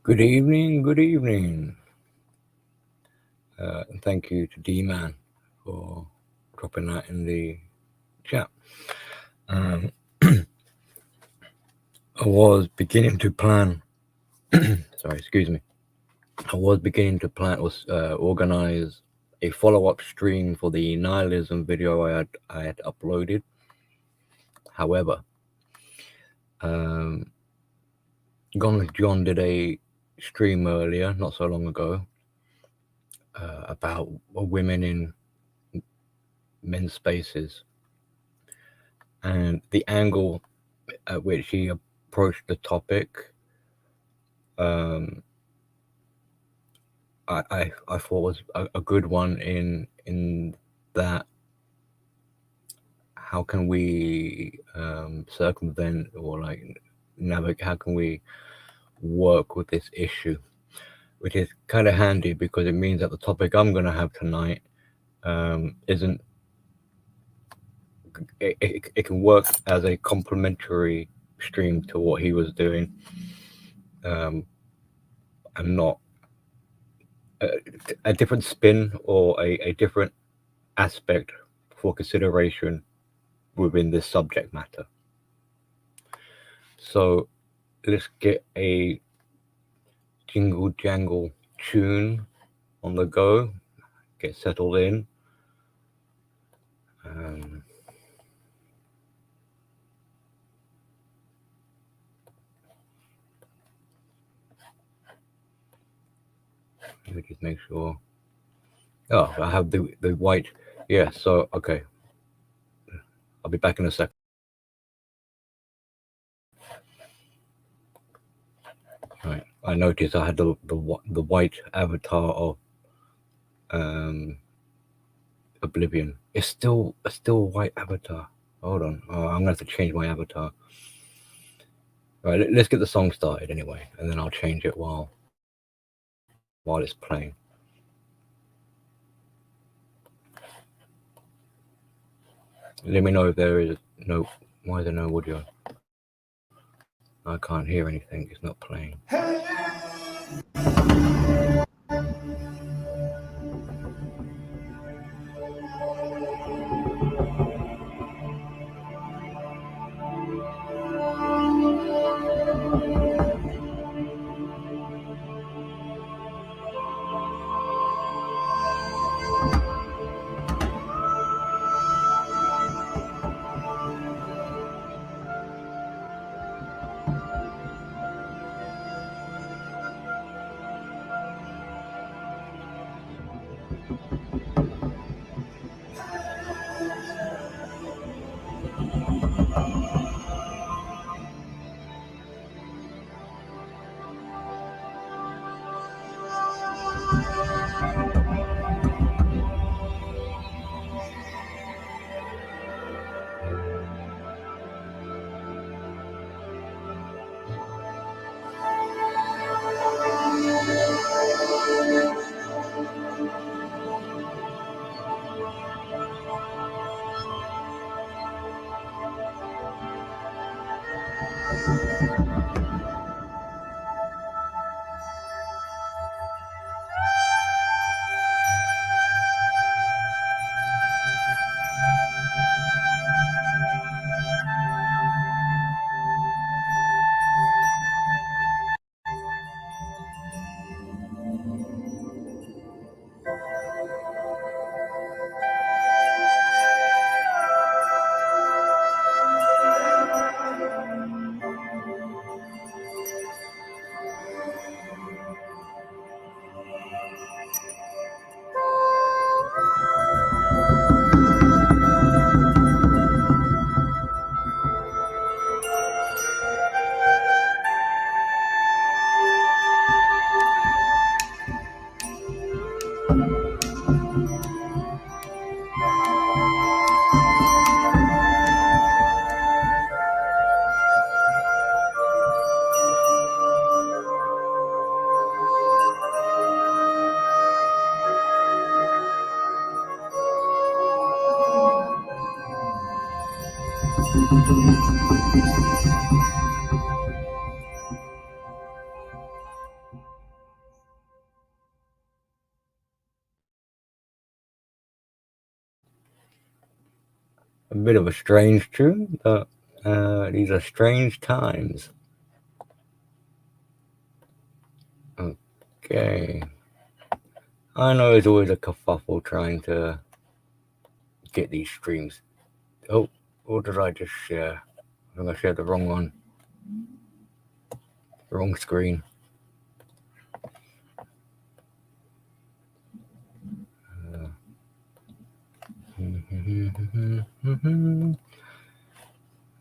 Good evening, good evening. And thank you to D-Man for dropping that in the chat. I was beginning to plan, sorry, excuse me. I was beginning to plan or organize a follow-up stream for the nihilism video I had uploaded. However, Gone with John did a stream earlier, not so long ago, about women in men's spaces, and the angle at which he approached the topic, I thought was a good one in that how can we circumvent or like navigate, how can we work with this issue, which is kind of handy because it means that the topic I'm going to have tonight isn't, it can work as a complementary stream to what he was doing, and not a different spin or a different aspect for consideration within this subject matter. So let's get a jingle jangle tune on the go, get settled in. Let me just make sure. Oh, I have the white. Yeah, so okay. I'll be back in a second. Right. I noticed I had the white avatar of Oblivion. It's still a white avatar. Hold on. Oh, I'm gonna have to change my avatar. All right, let's get the song started anyway, and then I'll change it while it's playing. Let me know if there is no. Why is there no audio? I can't hear anything. It's not playing. A bit of a strange tune, but these are strange times. Okay. I know it's always a kerfuffle trying to get these streams. Oh, what did I just share? I think I shared the wrong one. Wrong screen.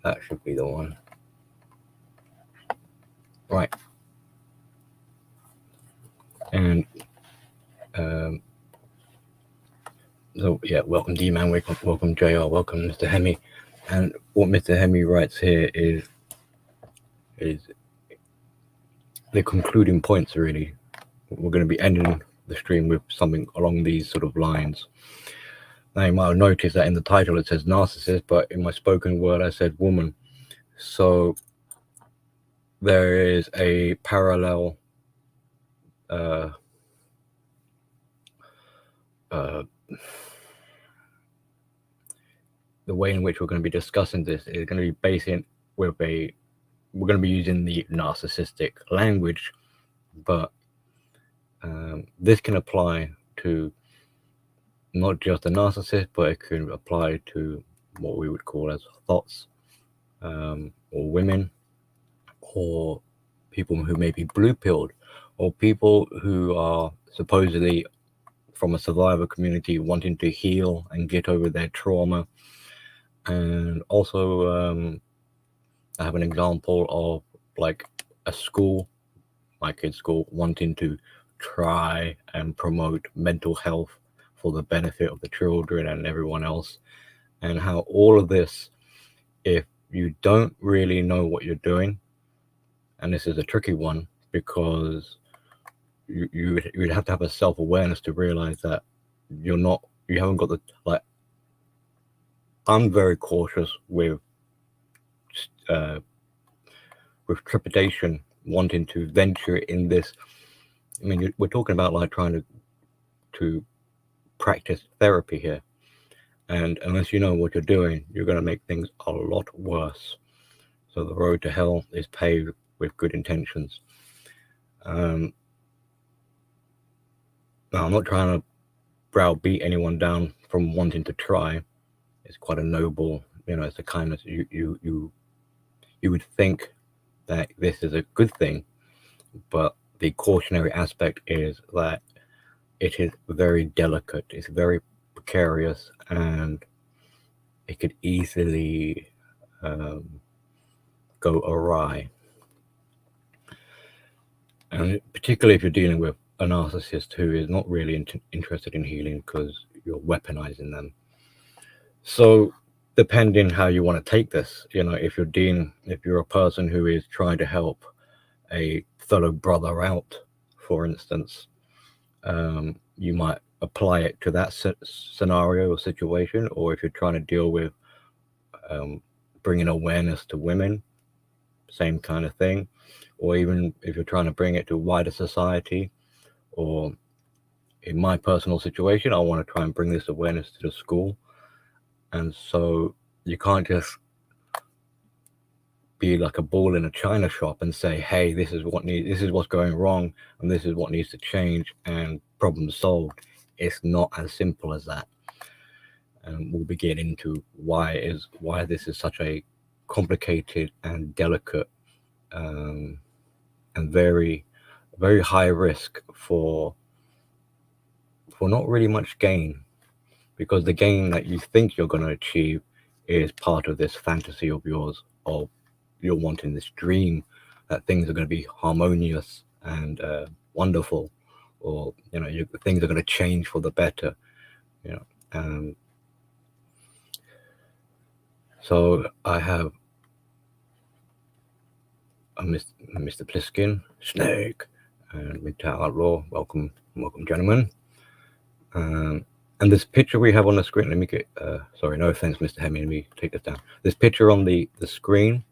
That should be the one. Right. And so yeah, welcome D-Man, welcome JR, welcome Mr. Hemi. And what Mr. Hemi writes here is the concluding points, really. We're going to be ending the stream with something along these sort of lines. Now, you might have noticed that in the title it says narcissist, but in my spoken word I said woman. So there is a parallel the way in which we're going to be discussing this is going to be based in with we're going to be using the narcissistic language, but this can apply to not just a narcissist, but it can apply to what we would call as thoughts, or women, or people who may be blue-pilled, or people who are supposedly from a survivor community wanting to heal and get over their trauma. And also I have an example of like a school, my kid's school, wanting to try and promote mental health for the benefit of the children and everyone else, and how all of this, if you don't really know what you're doing, and this is a tricky one because you would have to have a self-awareness to realize that you haven't got the, like, I'm very cautious with trepidation wanting to venture in this. I mean, we're talking about like trying to practice therapy here, and unless you know what you're doing, you're going to make things a lot worse. So the road to hell is paved with good intentions. Now, I'm not trying to browbeat anyone down from wanting to try. It's quite a noble, it's a kindness. You would think that this is a good thing, but the cautionary aspect is that it is very delicate, it's very precarious, and it could easily go awry. And particularly if you're dealing with a narcissist who is not really interested in healing because you're weaponizing them. So depending how you want to take this, if you're a person who is trying to help a fellow brother out, for instance, you might apply it to that scenario or situation. Or if you're trying to deal with bringing awareness to women, same kind of thing. Or even if you're trying to bring it to wider society, or in my personal situation, I want to try and bring this awareness to the school. And so you can't just be like a ball in a china shop and say, hey, this is what's going wrong, and this is what needs to change, and problem solved. It's not as simple as that. And we'll be getting into why this is such a complicated and delicate and very, very high risk for not really much gain, because the gain that you think you're going to achieve is part of this fantasy of yours, of you're wanting this dream that things are going to be harmonious and wonderful, or things are going to change for the better. So I have Mr. Pliskin, Snake, and Mr. Outlaw. Welcome, gentlemen. And this picture we have on the screen, let me get, sorry, no offense, Mr. Hemi, let me take this down. This picture on the screen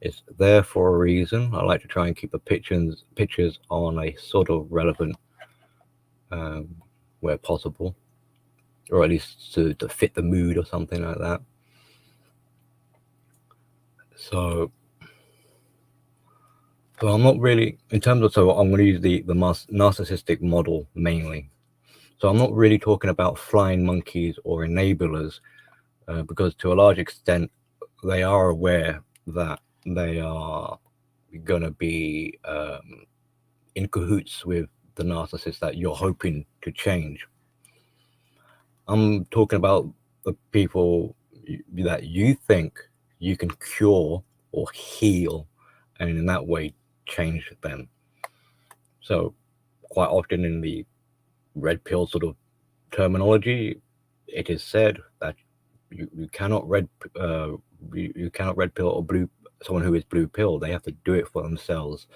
is there for a reason. I like to try and keep the pictures on a sort of relevant, where possible, or at least to fit the mood or something like that. So I'm not really, in terms of, so I'm going to use the narcissistic model mainly. So I'm not really talking about flying monkeys or enablers, because to a large extent, they are aware that they are going to be in cahoots with the narcissist that you're hoping to change. I'm talking about the people that you think you can cure or heal, and in that way change them. So quite often in the red pill sort of terminology, it is said that you cannot you cannot red pill or blue someone who is blue pill. They have to do it for themselves,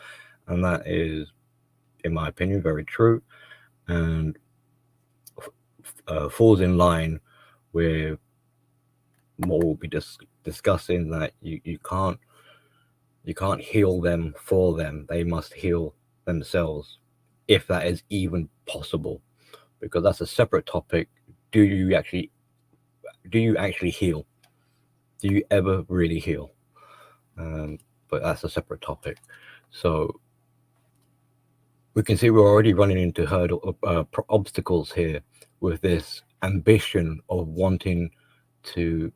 and that is, in my opinion, very true, and falls in line with what we'll be discussing, that you can't heal them for them. They must heal themselves, if that is even possible, because that's a separate topic. Do you actually heal? Do you ever really heal? But that's a separate topic. So we can see we're already running into obstacles here with this ambition of wanting to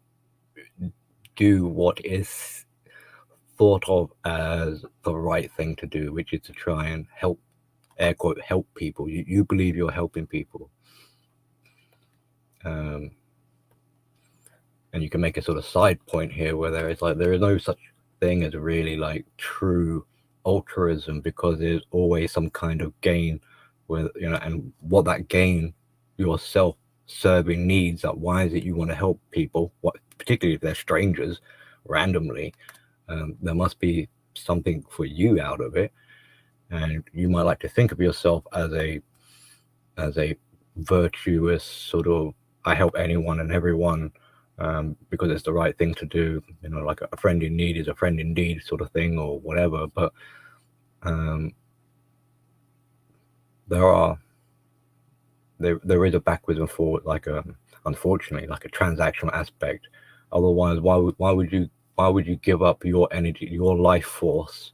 do what is thought of as the right thing to do, which is to try and help, air quote, help people. You believe you're helping people. And you can make a sort of side point here where there is no such thing as really like true altruism, because there's always some kind of gain, with and what that gain, your self-serving needs. That why is it you want to help people? What, particularly if they're strangers, randomly, there must be something for you out of it, and you might like to think of yourself as a virtuous sort of, I help anyone and everyone, because it's the right thing to do, like a friend in need is a friend indeed sort of thing, or whatever. But there is a backwards and forward, unfortunately, like a transactional aspect. Otherwise, why would you give up your energy, your life force,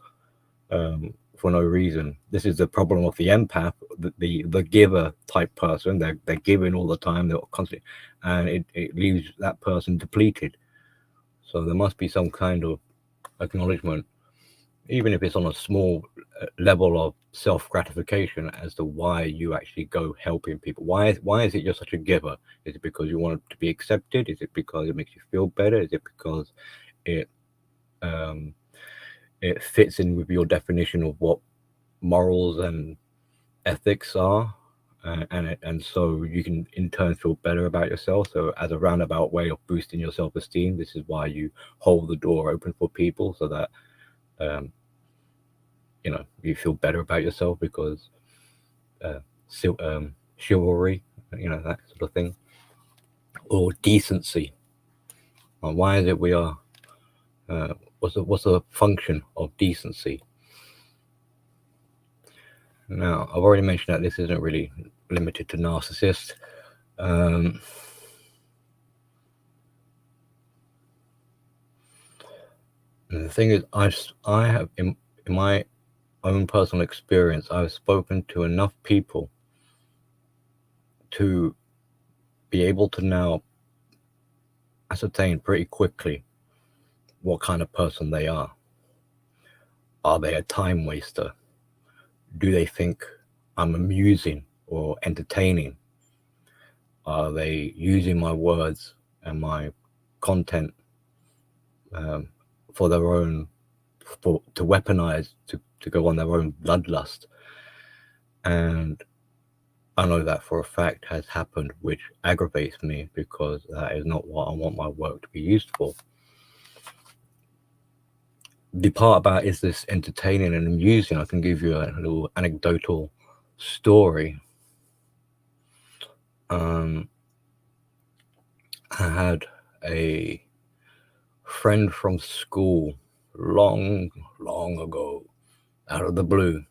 for no reason? This is the problem of the empath, the giver type person. They're giving all the time, they're constantly, and it leaves that person depleted. So there must be some kind of acknowledgement, even if it's on a small level of self-gratification, as to why you actually go helping people. Why is it you're such a giver? Is it because you want to be accepted? Is it because it makes you feel better? Is it because it fits in with your definition of what morals and ethics are, and so you can in turn feel better about yourself? So as a roundabout way of boosting your self-esteem, this is why you hold the door open for people, so that you feel better about yourself, because chivalry, that sort of thing, or decency. Why is it we are? What's the function of decency? Now, I've already mentioned that this isn't really limited to narcissists. And the thing is, I have in my own personal experience, I've spoken to enough people to be able to now ascertain pretty quickly what kind of person they are. Are they a time waster? Do they think I'm amusing or entertaining? Are they using my words and my content for their own, to weaponize, to go on their own bloodlust? And I know that for a fact has happened, which aggravates me, because that is not what I want my work to be used for. The part about, is this entertaining and amusing? I can give you a little anecdotal story. I had a friend from school long ago, out of the blue,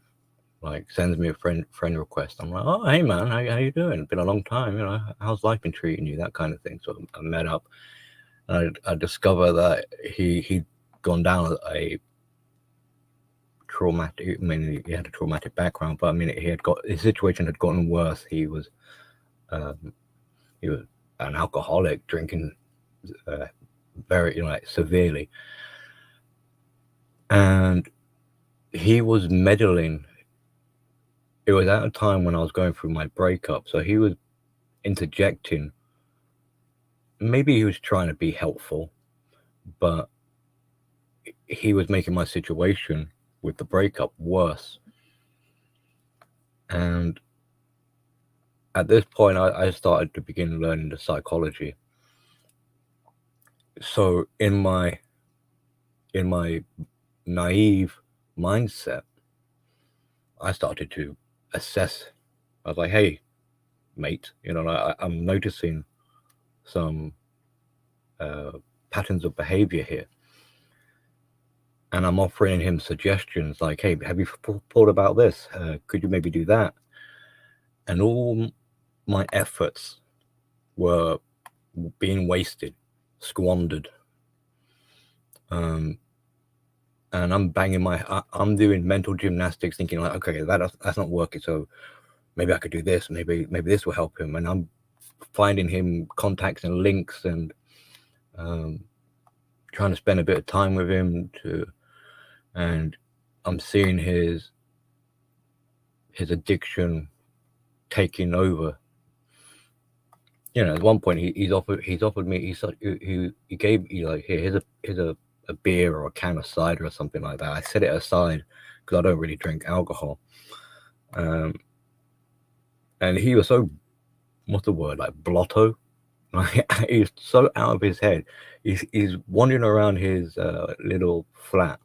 like sends me a friend request. I'm like, oh, hey man, how you doing? It's been a long time, how's life been treating you? That kind of thing. So I met up, and I discover that he gone down a traumatic. I mean, he had a traumatic background, but I mean, his situation had gotten worse. He was an alcoholic, drinking very, like, severely, and he was meddling. It was at a time when I was going through my breakup, so he was interjecting. Maybe he was trying to be helpful, but he was making my situation with the breakup worse. And at this point, I started to begin learning the psychology. So in my naive mindset, I started to assess. I was like, "Hey, mate, I'm noticing some patterns of behavior here." And I'm offering him suggestions like, "Hey, have you thought about this? Could you maybe do that?" And all my efforts were being wasted, squandered. And I'm I'm doing mental gymnastics, thinking like, okay, that's not working. So maybe I could do this. Maybe this will help him. And I'm finding him contacts and links, and trying to spend a bit of time with him and I'm seeing his addiction taking over. At one point he's offered me, he gave me, like, here's a beer or a can of cider or something like that. I set it aside because I don't really drink alcohol. And he was so, what's the word, like blotto? He's so out of his head. He's wandering around his little flat,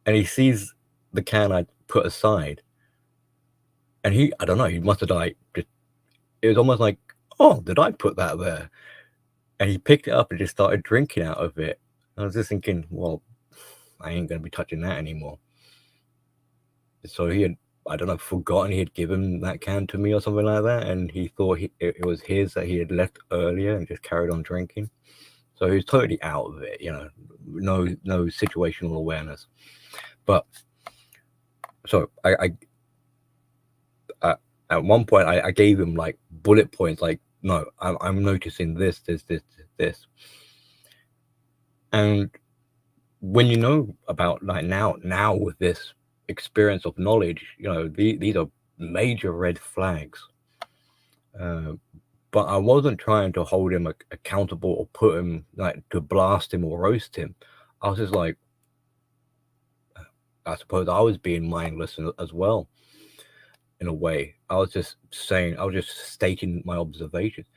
and he sees the can I put aside, and I don't know, he must have, like, it was almost like, oh, did I put that there? And he picked it up and just started drinking out of it. I was just thinking, well, I ain't going to be touching that anymore. So he had, I don't know, forgotten he had given that can to me or something like that. And he thought it was his that he had left earlier and just carried on drinking. So he was totally out of it, no situational awareness. But so I at one point I gave him like bullet points, like, no, I'm noticing this. And when you know about, like, now with this experience of knowledge, these are major red flags. But I wasn't trying to hold him accountable or put him, like, to blast him or roast him. I was just like, I suppose I was being mindless as well, in a way. I was just stating my observations.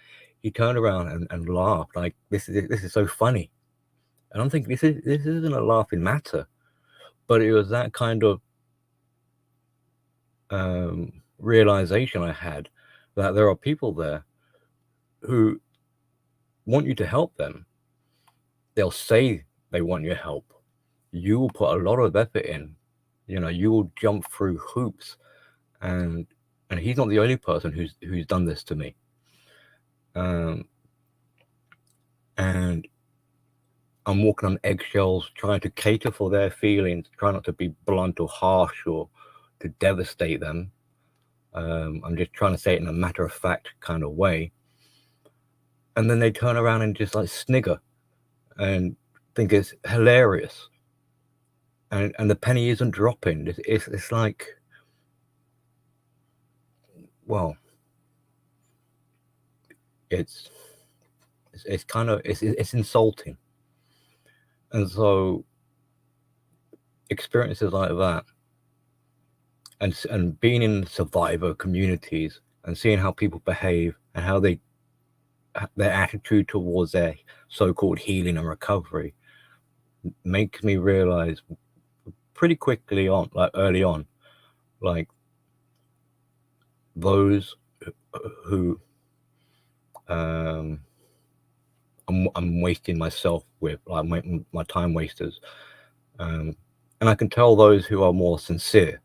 He turned around and laughed, like, this is so funny. And I'm thinking, this isn't a laughing matter. But it was that kind of realization I had, that there are people there who want you to help them. They'll say they want your help. You will put a lot of effort in. You will jump through hoops, and he's not the only person who's done this to me. And I'm walking on eggshells, trying to cater for their feelings, try not to be blunt or harsh or to devastate them. I'm just trying to say it in a matter-of-fact kind of way. And then they turn around and just, like, snigger and think it's hilarious. And the penny isn't dropping. It's like, well, it's kind of, it's insulting. And so experiences like that, and being in survivor communities and seeing how people behave and how their attitude towards their so-called healing and recovery makes me realize pretty quickly on, like, early on, like, those who I'm wasting myself with, like, my time wasters, and I can tell those who are more sincere.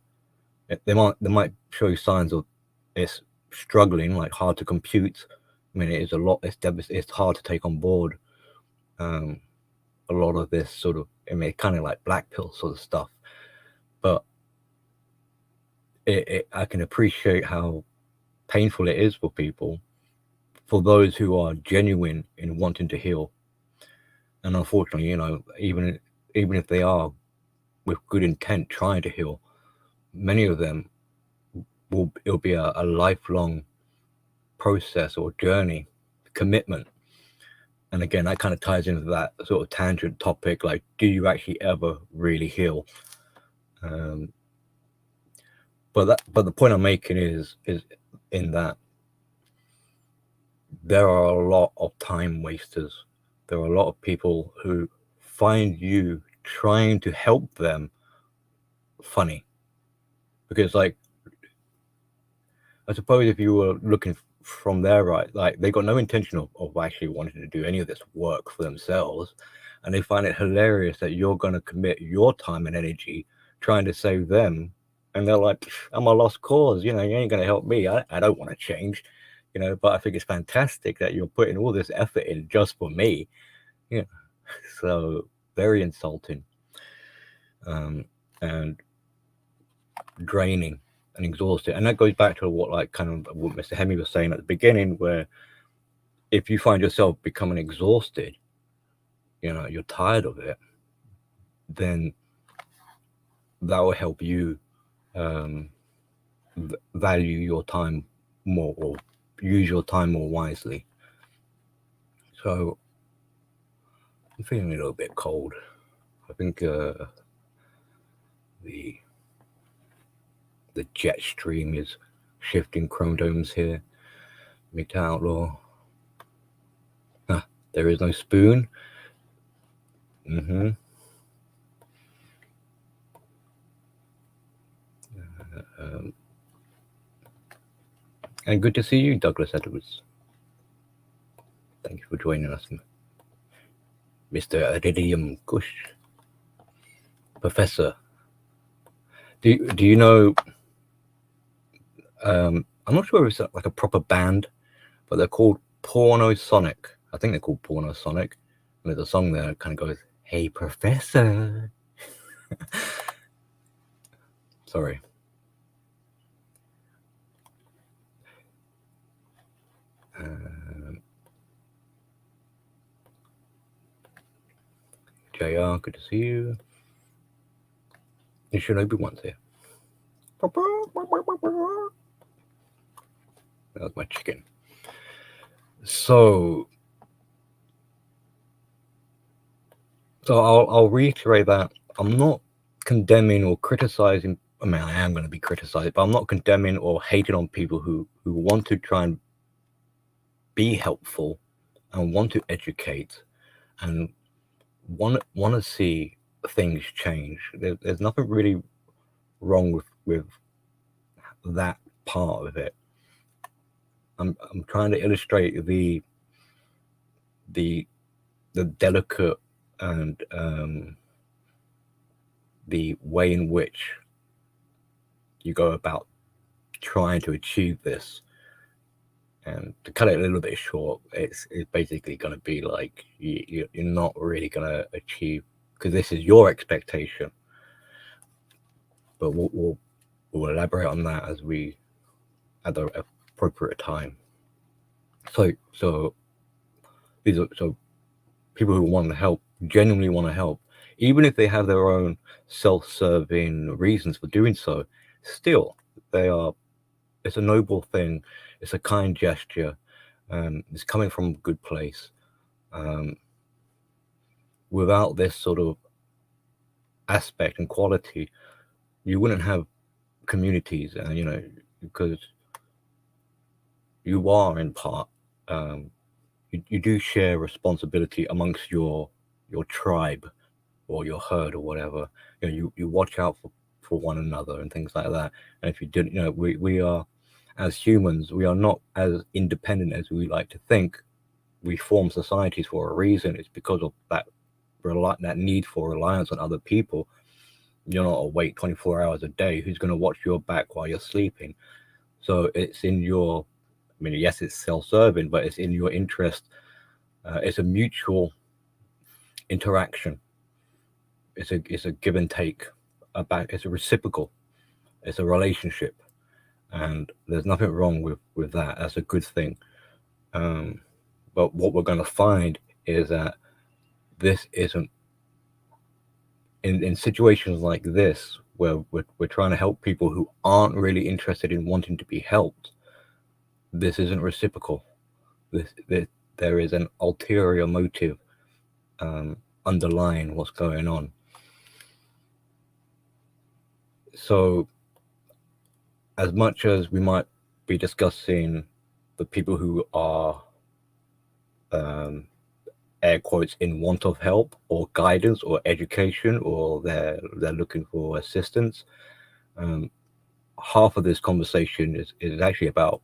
They might show signs of it's struggling, like hard to compute. I mean, it is a lot. It's hard to take on board. a lot of this sort of, I mean, kind of like black pill sort of stuff, but I can appreciate how painful it is for people, for those who are genuine in wanting to heal. And unfortunately, even if they are with good intent trying to heal, many of them it'll be a lifelong process or journey, commitment. And again, that kind of ties into that sort of tangent topic, like, do you actually ever really heal? But the point I'm making is in that there are a lot of time wasters. There are a lot of people who find you trying to help them funny. Because, like, I suppose if you were looking from their right, like, they got no intention of actually wanting to do any of this work for themselves, and they find it hilarious that you're going to commit your time and energy trying to save them, and they're like, I'm a lost cause, you ain't going to help me. I don't want to change, but I think it's fantastic that you're putting all this effort in just for me. So very insulting, and draining and exhausted. And that goes back to what Mr. Hemi was saying at the beginning, where if you find yourself becoming exhausted, you're tired of it, then that will help you value your time more, or use your time more wisely. So I'm feeling a little bit cold. I think the jet stream is shifting chromosomes here. Meet Outlaw. There is no spoon. And good to see you, Douglas Edwards. Thank you for joining us, Mr. Iridium Kush. Professor, do you know, I'm not sure if it's like a proper band, but they're called Porno Sonic. I think they're called Porno Sonic. And there's a song there that kind of goes, "Hey, Professor." Sorry. JR, good to see you. You should be once here. That was my chicken. So I'll reiterate that I'm not condemning or criticizing. I mean, I am going to be criticized, but I'm not condemning or hating on people who want to try and be helpful and want to educate and want to see things change. There's nothing really wrong with that part of it. I'm trying to illustrate the delicate and the way in which you go about trying to achieve this. And to cut it a little bit short, it's basically going to be like you're not really going to achieve, because this is your expectation. But we'll elaborate on that as we at the appropriate time. So these are people who want to help, genuinely want to help, even if they have their own self-serving reasons for doing so. Still, it's a noble thing. It's a kind gesture. It's coming from a good place. Without this sort of aspect and quality, you wouldn't have communities, because you are in part, you do share responsibility amongst your tribe or your herd or whatever. You watch out for one another and things like that. And if you didn't, we are, as humans, we are not as independent as we like to think. We form societies for a reason. It's because of that need for reliance on other people. You're not awake 24 hours a day. Who's going to watch your back while you're sleeping? So it's in your, I mean, yes, it's self-serving, but it's in your interest. It's a mutual interaction. It's a give and take. It's a reciprocal. It's a relationship, and there's nothing wrong with that. That's a good thing. But what we're going to find is that this isn't in situations like this where we're trying to help people who aren't really interested in wanting to be helped. This isn't reciprocal. There is an ulterior motive underlying what's going on. So as much as we might be discussing the people who are air quotes in want of help or guidance or education, or they're looking for assistance, half of this conversation is actually about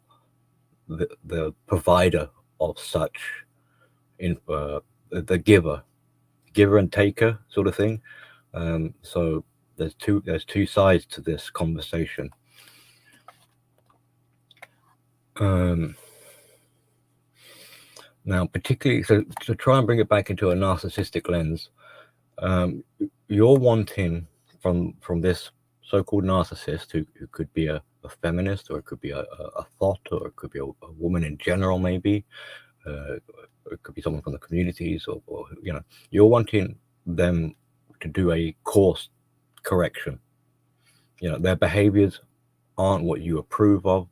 the provider of such, the giver and taker sort of thing. So there's two sides to this conversation. Now, particularly, so to try and bring it back into a narcissistic lens, you're wanting from this so-called narcissist, who could be a feminist, or it could be a thought, or it could be a woman in general, maybe, it could be someone from the communities, or you're wanting them to do a course correction. Their behaviors aren't what you approve of.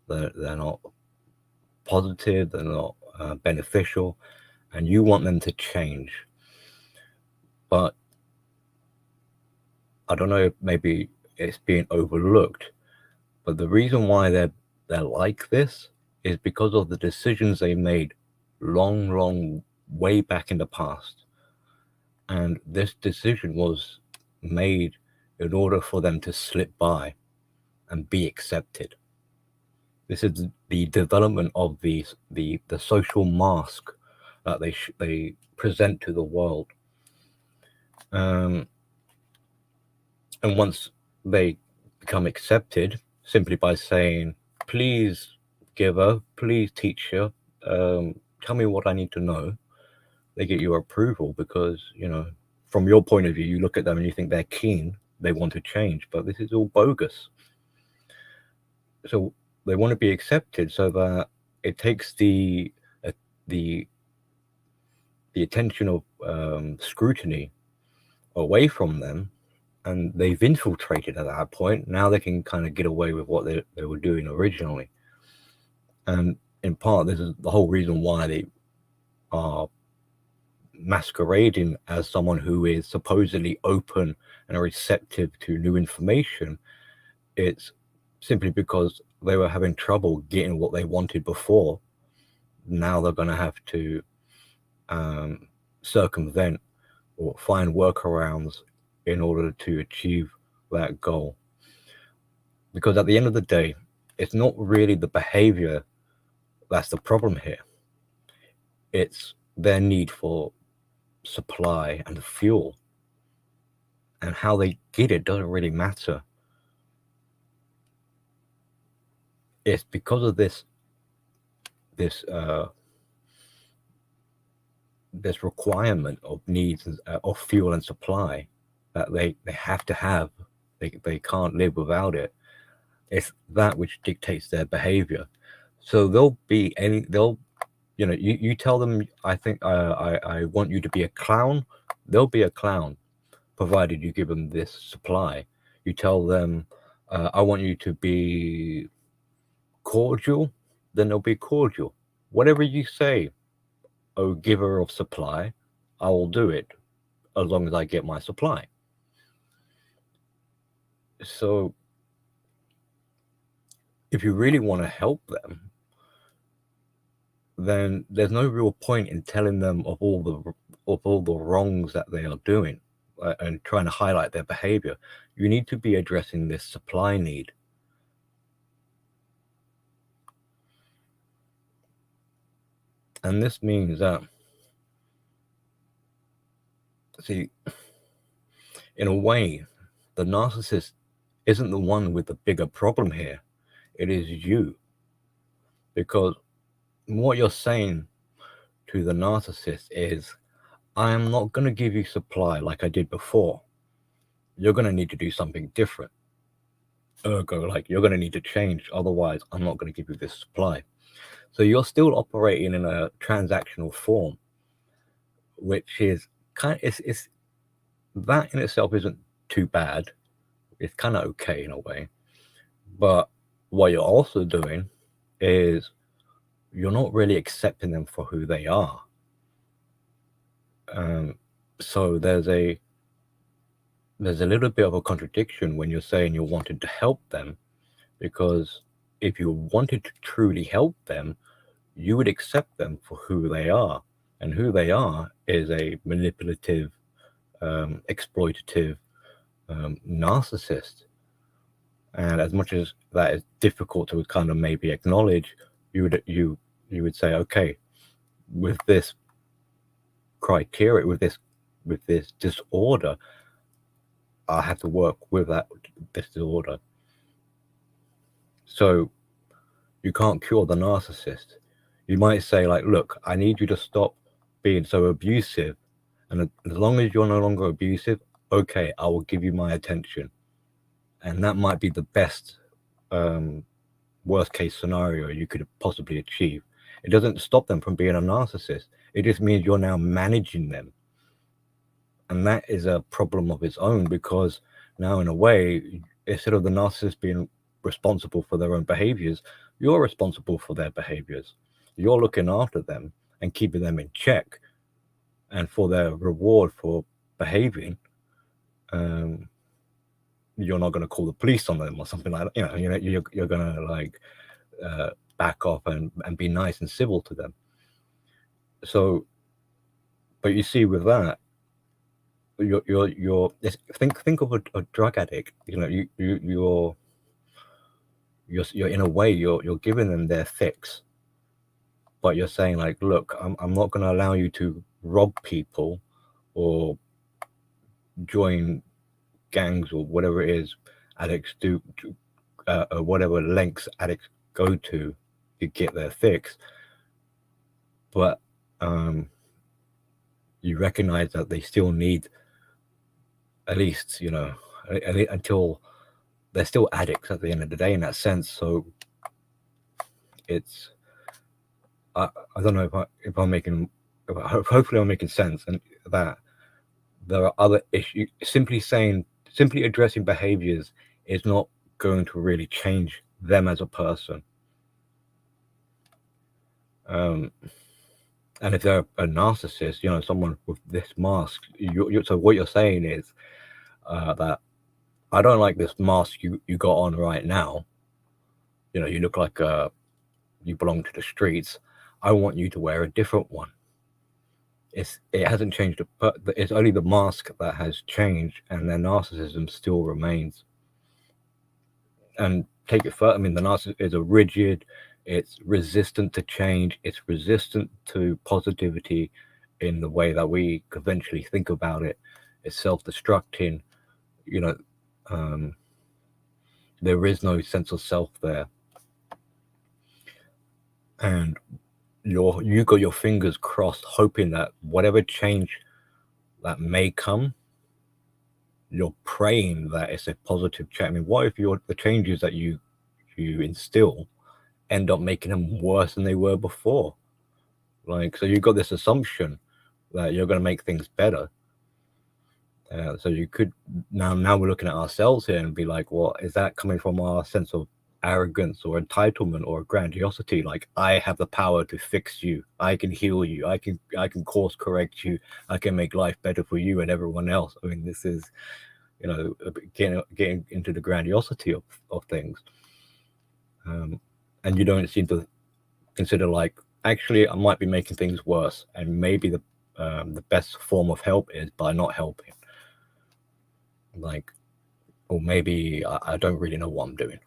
They're not positive. They're not beneficial, and you want them to change. But I don't know if maybe it's being overlooked, but the reason why they're like this is because of the decisions they made long way back in the past. And this decision was made in order for them to slip by and be accepted. This is the development of the social mask that they present to the world. And once they become accepted, simply by saying, "Please, giver, please, teacher, tell me what I need to know," they get your approval, because from your point of view, you look at them and you think they're keen, they want to change, but this is all bogus. So they want to be accepted, so that it takes the attention of scrutiny away from them, and they've infiltrated at that point. Now they can kind of get away with what they were doing originally. And in part, this is the whole reason why they are masquerading as someone who is supposedly open and receptive to new information. It's simply because they were having trouble getting what they wanted before. Now they're going to have to circumvent or find workarounds in order to achieve that goal. Because at the end of the day, it's not really the behavior that's the problem here. It's their need for supply and fuel, and how they get it doesn't really matter. It's because of this requirement of needs of fuel and supply that they have to have. They can't live without it. It's that which dictates their behavior. So you tell them, I think I want you to be a clown, they'll be a clown, provided you give them this supply. You tell them, I want you to be cordial, then they'll be cordial. Whatever you say, oh giver of supply, I will do it, as long as I get my supply. So if you really want to help them, then there's no real point in telling them of all the wrongs that they are doing, and trying to highlight their behavior. You need to be addressing this supply need. And this means that, see, in a way, the narcissist isn't the one with the bigger problem here. It is you. Because what you're saying to the narcissist is, I am not going to give you supply like I did before. You're going to need to do something different. Ergo, like, you're going to need to change. Otherwise, I'm not going to give you this supply. So you're still operating in a transactional form, which is it's that in itself isn't too bad. It's kind of okay in a way. But what you're also doing is you're not really accepting them for who they are. So there's a little bit of a contradiction when you're saying you wanted to help them, because if you wanted to truly help them, you would accept them for who they are. And who they are is a manipulative, exploitative narcissist. And as much as that is difficult to kind of maybe acknowledge, you would say, okay, with this criteria, with this disorder, I have to work with this disorder. So you can't cure the narcissist. You might say, like, look, I need you to stop being so abusive. And as long as you're no longer abusive, okay, I will give you my attention. And that might be the best worst case scenario you could possibly achieve. It doesn't stop them from being a narcissist. It just means you're now managing them. And that is a problem of its own, because now, in a way, instead of the narcissist being responsible for their own behaviors, you're responsible for their behaviors. You're looking after them and keeping them in check. And for their reward for behaving, you're not going to call the police on them or something like that. You're going to like back off and be nice and civil to them. So, but you see, with that, you're think of a drug addict. You're in a way you're giving them their fix, but you're saying, like, look, I'm not going to allow you to rob people or join gangs or whatever it is addicts do, or whatever lengths addicts go to get their fix. But you recognize that they still need, at least, until they're still addicts at the end of the day, in that sense. So it's, I don't know if I'm making, hopefully I'm making sense, and that there are other issues. Simply addressing behaviors is not going to really change them as a person. And if they're a narcissist, someone with this mask, so what you're saying is that I don't like this mask you got on right now. You look like you belong to the streets. I want you to wear a different one. It hasn't changed. It's only the mask that has changed, and their narcissism still remains. And take it further. I mean, the narcissist is a rigid. It's resistant to change. It's resistant to positivity in the way that we conventionally think about it. It's self-destructing. There is no sense of self there. And you got your fingers crossed, hoping that whatever change that may come, you're praying that it's a positive change. I mean, what if the changes that you instill end up making them worse than they were before? Like, so you got this assumption that you're going to make things better. So you could now we're looking at ourselves here and be like, well, is that coming from our sense of arrogance or entitlement or grandiosity? Like, I have the power to fix you. I can heal you. I can course correct you. I can make life better for you and everyone else. I mean, this is, getting into the grandiosity of things. And you don't seem to consider, like, actually, I might be making things worse, and maybe the best form of help is by not helping. Like, or maybe I don't really know what I'm doing.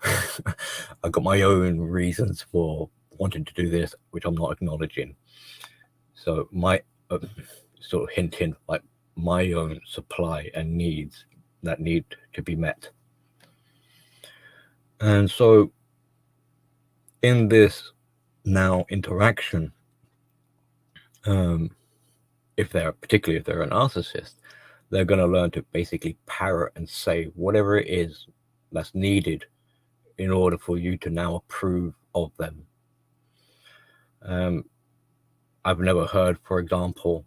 I've got my own reasons for wanting to do this, which I'm not acknowledging. So my sort of hint, like, my own supply and needs that need to be met. And so in this now interaction, particularly if they're a narcissist, they're going to learn to basically parrot and say whatever it is that's needed in order for you to now approve of them. I've never heard, for example,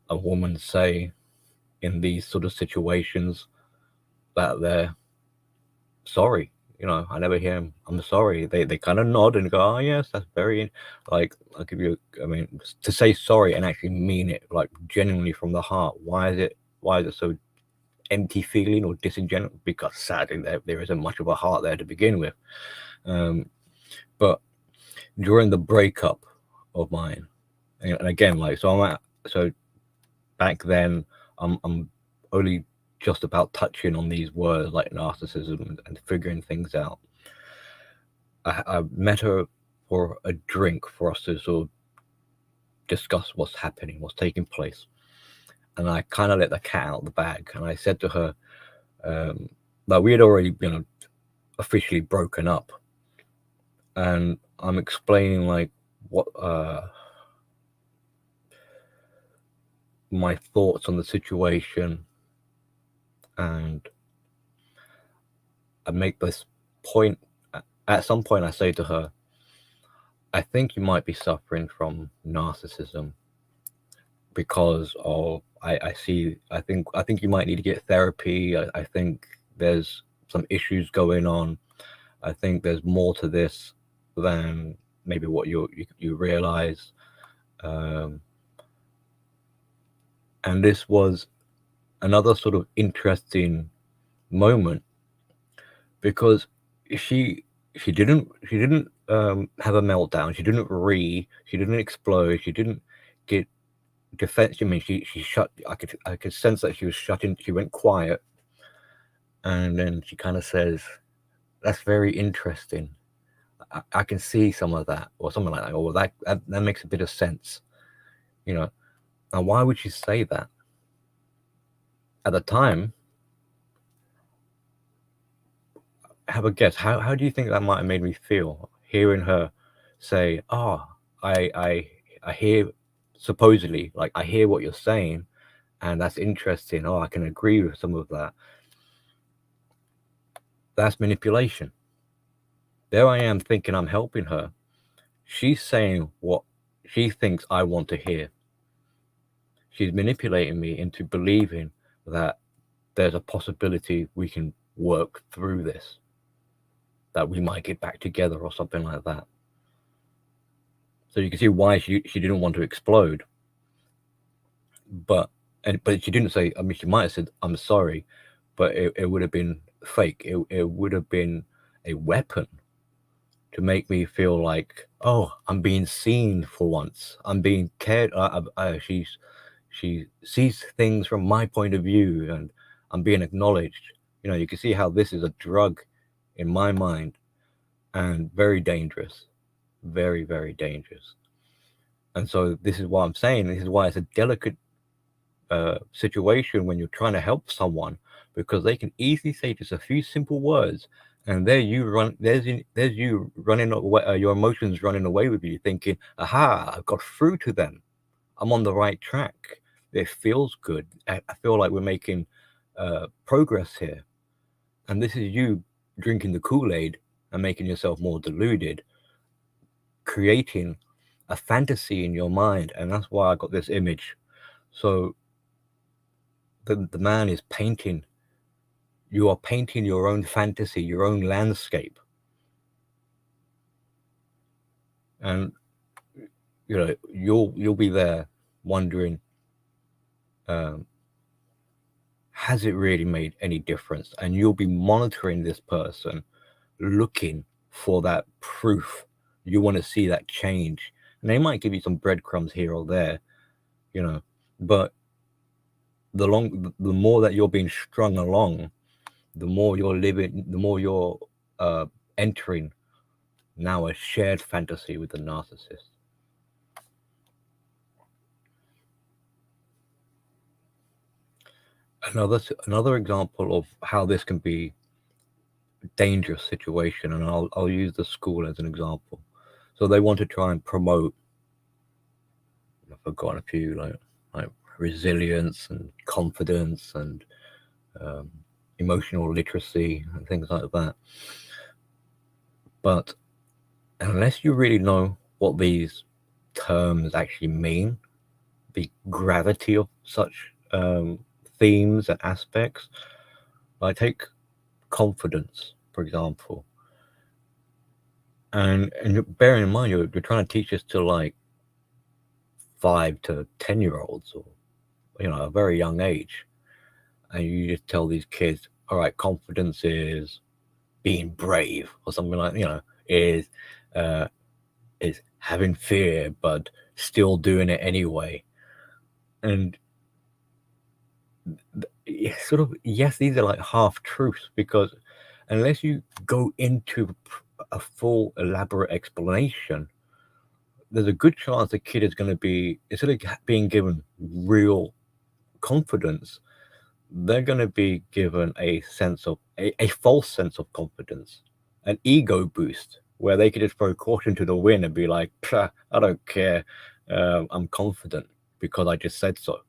a woman say in these sort of situations that they're sorry. I never hear them, I'm sorry. They kind of nod and go, oh yes, that's very, like, I'll give you, to say sorry and actually mean it, like genuinely from the heart. Why is it so empty feeling or disingenuous? Because sadly there isn't much of a heart there to begin with. But during the breakup of mine, and again, like, so back then, I'm only just about touching on these words like narcissism and figuring things out. I met her for a drink for us to sort of discuss what's happening, what's taking place. And I kind of let the cat out of the bag. And I said to her that we had already, officially broken up. And I'm explaining like what my thoughts on the situation. And I make this point. At some point, I say to her, I think you might be suffering from narcissism because of I think you might need to get therapy. I think there's some issues going on. I think there's more to this than maybe what you realize. And this was another sort of interesting moment because she didn't have a meltdown. She didn't explode. She didn't get defensive. I mean, she shut. I could sense that she was shutting. She went quiet, and then she kind of says, "That's very interesting. I can see some of that," or something like that. Or that makes a bit of sense, Now, why would she say that? At the time, have a guess. How do you think that might have made me feel hearing her say, "Oh, I hear, supposedly, like, I hear what you're saying, and that's interesting. Oh, I can agree with some of that." That's manipulation. There I am thinking I'm helping her. She's saying what she thinks I want to hear. She's manipulating me into believing that there's a possibility we can work through this, that we might get back together or something like that. So you can see why she didn't want to explode. But she didn't say, I mean, she might have said, "I'm sorry," but it would have been fake. It would have been a weapon to make me feel like, oh, I'm being seen for once. I'm being cared. She sees things from my point of view, and I'm being acknowledged. You can see how this is a drug in my mind, and very dangerous, very, very dangerous. And so this is why I'm saying, this is why it's a delicate situation when you're trying to help someone, because they can easily say just a few simple words, and there's you running away, your emotions running away with you, thinking, aha, I've got through to them, I'm on the right track, it feels good, I feel like we're making progress here. And this is you drinking the Kool-Aid and making yourself more deluded, creating a fantasy in your mind. And that's why I got this image. So the man is painting, you are painting your own fantasy, your own landscape. And you'll be there wondering, has it really made any difference? And you'll be monitoring this person, looking for that proof. You want to see that change, and they might give you some breadcrumbs here or there, but the more that you're being strung along, the more you're living, the more you're entering now a shared fantasy with the narcissist. Another example of how this can be a dangerous situation, and I'll use the school as an example. So they want to try and promote, I've forgotten a few, like like resilience and confidence and emotional literacy and things like that. But unless you really know what these terms actually mean, the gravity of such themes and aspects, like take confidence, for example. And bearing in mind, you're trying to teach this to like 5 to 10-year-olds, or a very young age, and you just tell these kids, all right, confidence is being brave, or something like is having fear but still doing it anyway. And sort of, yes, these are like half truths, because unless you go into a full elaborate explanation, there's a good chance the kid is going to be, instead of being given real confidence, they're going to be given a sense of a false sense of confidence, an ego boost, where they could just throw caution to the wind and be like, I don't care, I'm confident because I just said so.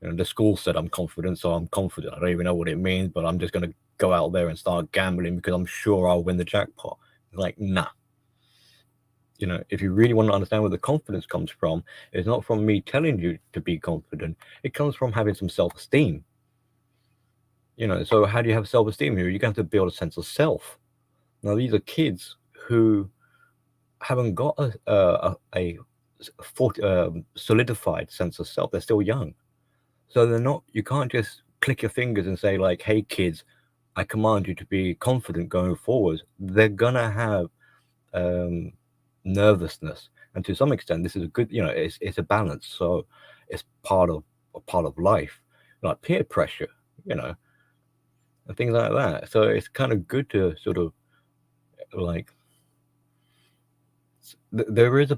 The school said I'm confident, so I'm confident. I don't even know what it means, but I'm just going to go out there and start gambling because I'm sure I'll win the jackpot. Like, nah. If you really want to understand where the confidence comes from, it's not from me telling you to be confident. It comes from having some self-esteem. So how do you have self-esteem here? You have to build a sense of self. Now, these are kids who haven't got a solidified sense of self. They're still young. So they're not, you can't just click your fingers and say like, hey kids, I command you to be confident going forward. They're gonna have nervousness, and to some extent this is a good, it's a balance. So it's part of life, like peer pressure, and things like that. So it's kind of good to sort of like, there is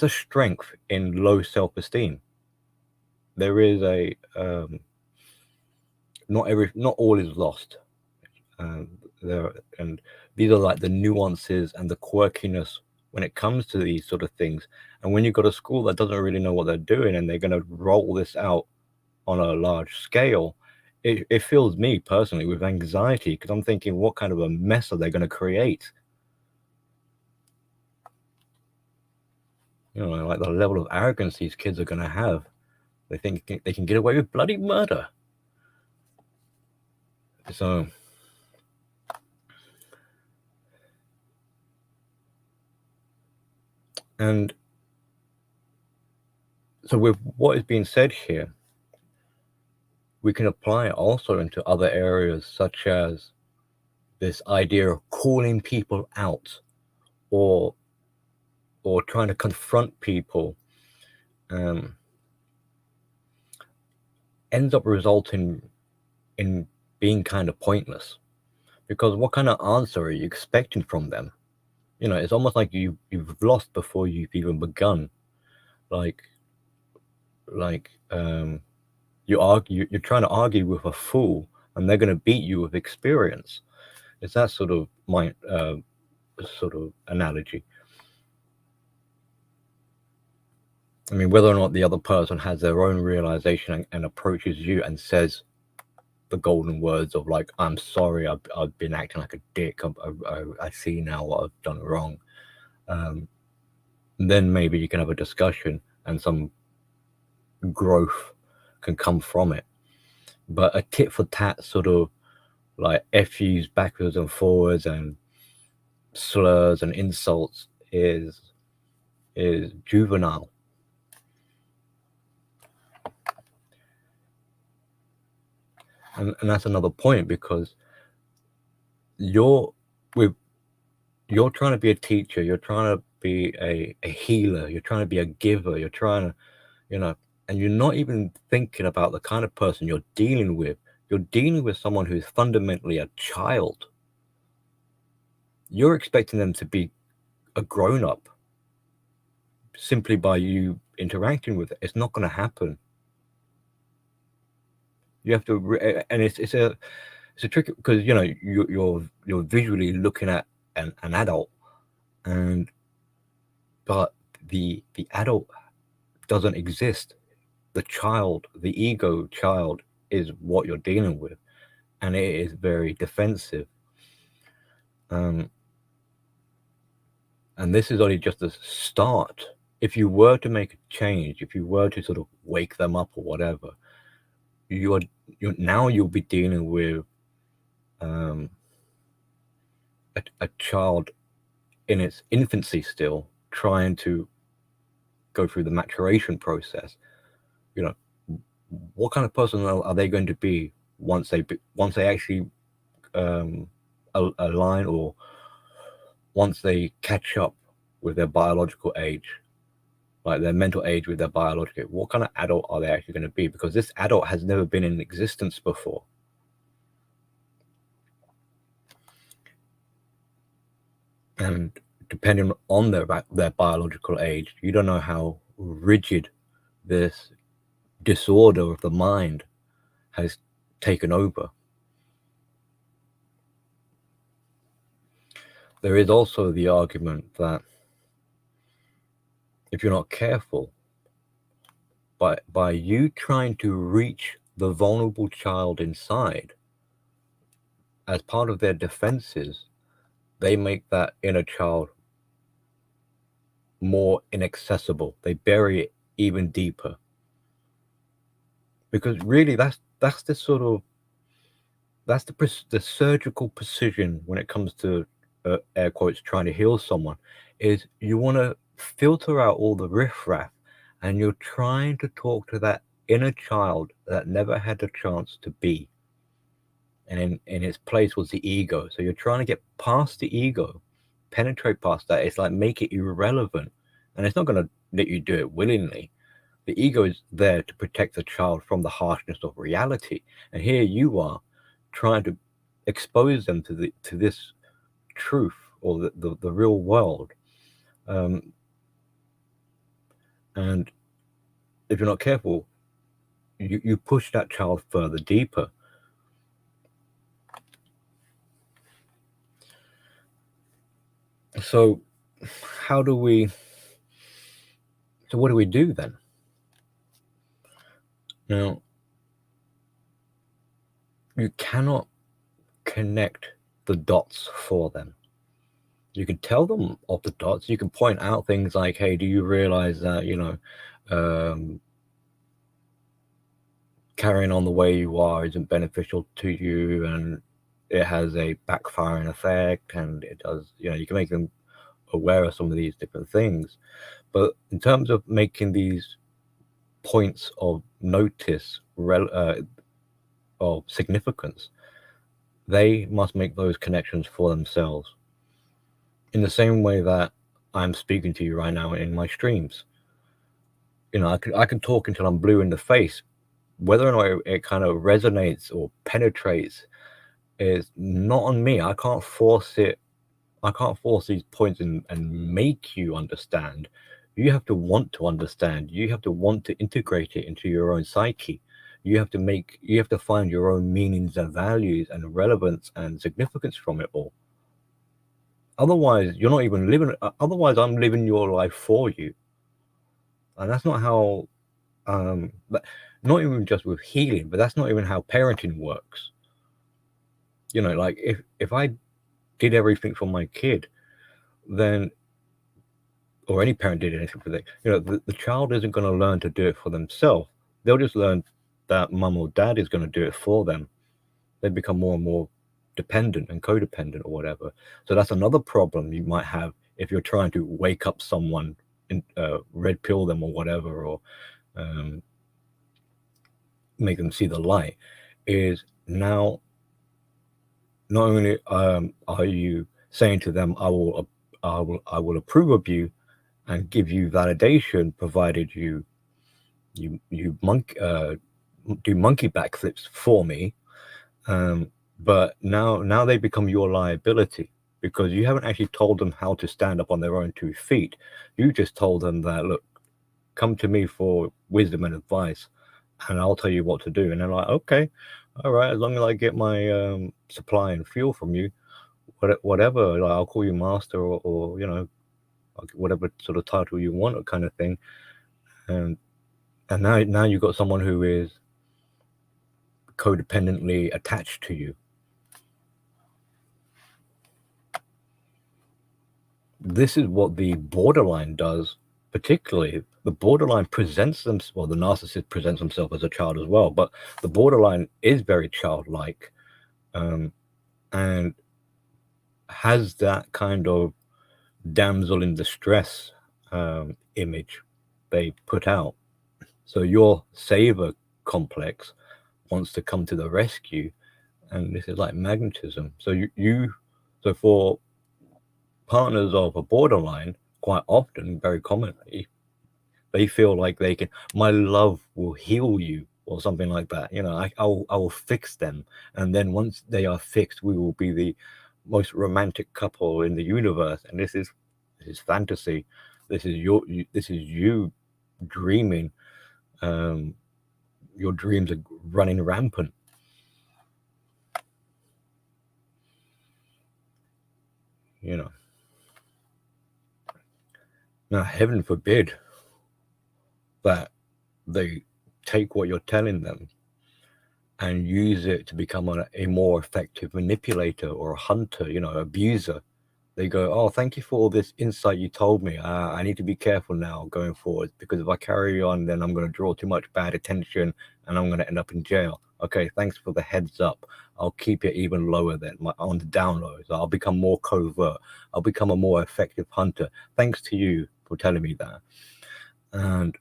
a strength in low self-esteem. There is a not all is lost. And these are like the nuances and the quirkiness when it comes to these sort of things. And when you've got a school that doesn't really know what they're doing and they're going to roll this out on a large scale, it fills me personally with anxiety, because I'm thinking, what kind of a mess are they going to create? Like the level of arrogance these kids are going to have. They think they can get away with bloody murder. So and so with what is being said here, we can apply it also into other areas, such as this idea of calling people out, or trying to confront people, ends up resulting in being kind of pointless, because what kind of answer are you expecting from them? It's almost like you've lost before you've even begun. Like you're trying to argue with a fool, and they're going to beat you with experience. It's that sort of analogy. I mean, whether or not the other person has their own realization and approaches you and says the golden words of like, I'm sorry, I've been acting like a dick, I see now what I've done wrong, then maybe you can have a discussion and some growth can come from it. But a tit for tat sort of like FUs backwards and forwards and slurs and insults is juvenile. And that's another point, because you're trying to be a teacher, you're trying to be a healer, you're trying to be a giver, you're trying to, and you're not even thinking about the kind of person you're dealing with. You're dealing with someone who's fundamentally a child. You're expecting them to be a grown-up simply by you interacting with it. It's not going to happen. You have to, and it's a trick, because you're visually looking at an adult, but the adult doesn't exist. the child, the ego child, is what you're dealing with, and it is very defensive. And this is only just a start. If you were to make a change, if you were to sort of wake them up or whatever, you'll be dealing with a child in its infancy still, trying to go through the maturation process. You know, what kind of person are they going to be once they actually align, or once they catch up with their biological age, like their mental age with their biological? What kind of adult are they actually going to be? Because this adult has never been in existence before. And depending on their biological age, you don't know how rigid this disorder of the mind has taken over. There is also the argument that if you're not careful, by you trying to reach the vulnerable child inside, as part of their defenses, they make that inner child more inaccessible. They bury it even deeper. Because really, that's the sort of, that's the surgical precision when it comes to air quotes trying to heal someone, is you want to filter out all the riffraff, and you're trying to talk to that inner child that never had a chance to be, and in its place was the ego. So you're trying to get past the ego, penetrate past that. It's like make it irrelevant, and it's not going to let you do it willingly. The ego is there to protect the child from the harshness of reality, and here you are trying to expose them to this truth, or the real world. And if you're not careful, you push that child further deeper. So what do we do then? Now, you cannot connect the dots for them. You can tell them of the dots. You can point out things like, hey, do you realize that, carrying on the way you are isn't beneficial to you, and it has a backfiring effect, and it does, you can make them aware of some of these different things. But in terms of making these points of notice of significance, they must make those connections for themselves. In the same way that I'm speaking to you right now in my streams, I can talk until I'm blue in the face. Whether or not it kind of resonates or penetrates is not on me. I can't force it. I can't force these points and make you understand. You have to want to understand. You have to want to integrate it into your own psyche. You have to find your own meanings and values and relevance and significance from it all. Otherwise, you're not even living. Otherwise, I'm living your life for you, and that's not how. But not even just with healing, but that's not even how parenting works. Like if I did everything for my kid, then, or any parent did anything for them, the child isn't going to learn to do it for themselves. They'll just learn that mum or dad is going to do it for them. They become more and more dependent and codependent or whatever. So that's another problem you might have if you're trying to wake up someone, red pill them or whatever, or make them see the light, is now not only are you saying to them, I will approve of you and give you validation, provided you do monkey backflips for me, but now they become your liability, because you haven't actually told them how to stand up on their own 2 feet. You just told them that, look, come to me for wisdom and advice, and I'll tell you what to do. And they're like, okay, all right, as long as I get my supply and fuel from you, whatever, like, I'll call you master, or whatever sort of title you want, kind of thing. And And now you've got someone who is codependently attached to you. This is what the borderline does. Particularly, the borderline presents them, well, the narcissist presents himself as a child as well, but the borderline is very childlike, and has that kind of damsel in distress image they put out. So your saver complex wants to come to the rescue, and this is like magnetism. So so for partners of a borderline, quite often, very commonly, they feel like they can, my love will heal you or something like that. I will fix them, and then once they are fixed, we will be the most romantic couple in the universe. And this is fantasy. This is you dreaming. Your dreams are running rampant. Now, heaven forbid that they take what you're telling them and use it to become a more effective manipulator or a hunter, abuser. They go, oh, thank you for all this insight you told me. I need to be careful now going forward, because if I carry on, then I'm going to draw too much bad attention and I'm going to end up in jail. Okay, thanks for the heads up. I'll keep it even lower then, on the down low. So I'll become more covert. I'll become a more effective hunter. Thanks to you for telling me that. And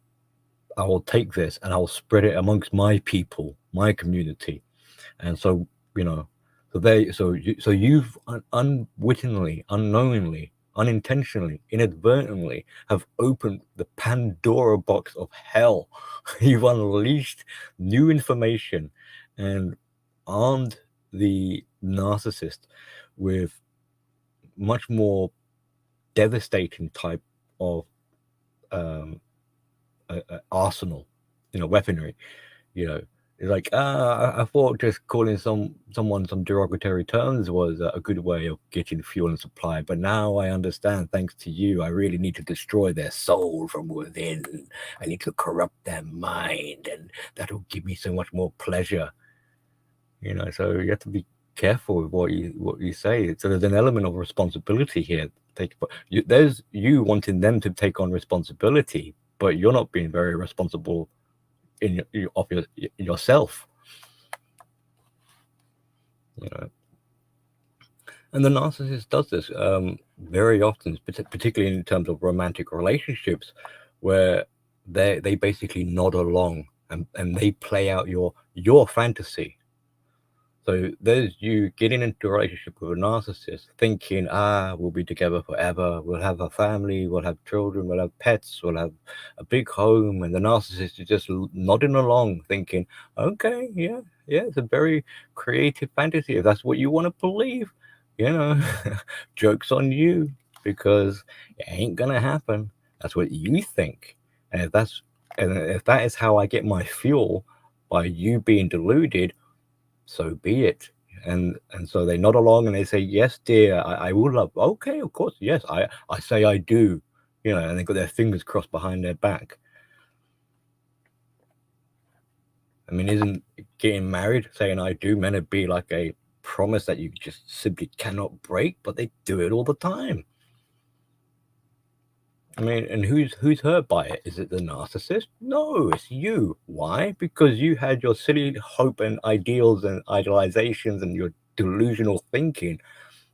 I will take this and I will spread it amongst my people, my community. And so, so you've unwittingly, unknowingly, unintentionally, inadvertently have opened the Pandora box of hell. You've unleashed new information and armed the narcissist with much more devastating type of arsenal, weaponry. It's like, I thought just calling someone some derogatory terms was a good way of getting fuel and supply, but now I understand, thanks to you, I really need to destroy their soul from within. I need to corrupt their mind, and that'll give me so much more pleasure. So you have to be careful with what you say. So there's an element of responsibility here. There's you wanting them to take on responsibility, but you're not being very responsible of yourself. And the narcissist does this very often, particularly in terms of romantic relationships, where they basically nod along and they play out your fantasy. So there's you getting into a relationship with a narcissist, thinking, we'll be together forever, we'll have a family, we'll have children, we'll have pets, we'll have a big home, and the narcissist is just nodding along, thinking, okay, yeah, it's a very creative fantasy. If that's what you want to believe, joke's on you, because it ain't gonna happen. That's what you think. And if that is how I get my fuel, by you being deluded, so be it. And so they nod along and they say, yes, dear, I will love. Okay, of course, yes, I say I do, and they've got their fingers crossed behind their back. I mean, isn't getting married, saying I do, meant to be like a promise that you just simply cannot break? But they do it all the time. I mean, and who's hurt by it? Is it the narcissist? No, it's you. Why? Because you had your silly hope and ideals and idealizations and your delusional thinking,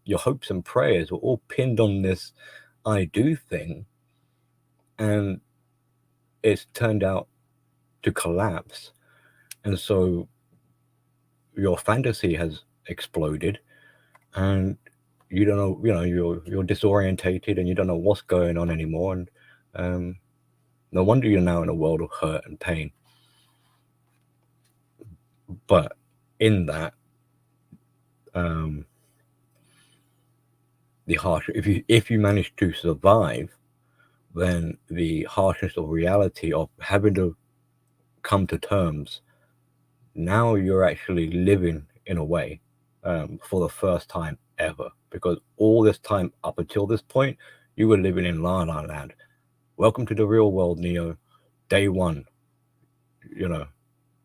your hopes and prayers were all pinned on this I do thing, and it's turned out to collapse. And so your fantasy has exploded, and you don't know, you're disorientated and you don't know what's going on anymore. And no wonder you're now in a world of hurt and pain. But in that, the harsh, if you manage to survive, then the harshness of reality of having to come to terms, now you're actually living in a way for the first time ever, because all this time up until this point, you were living in La La Land. Welcome to the real world, Neo. Day one, you know,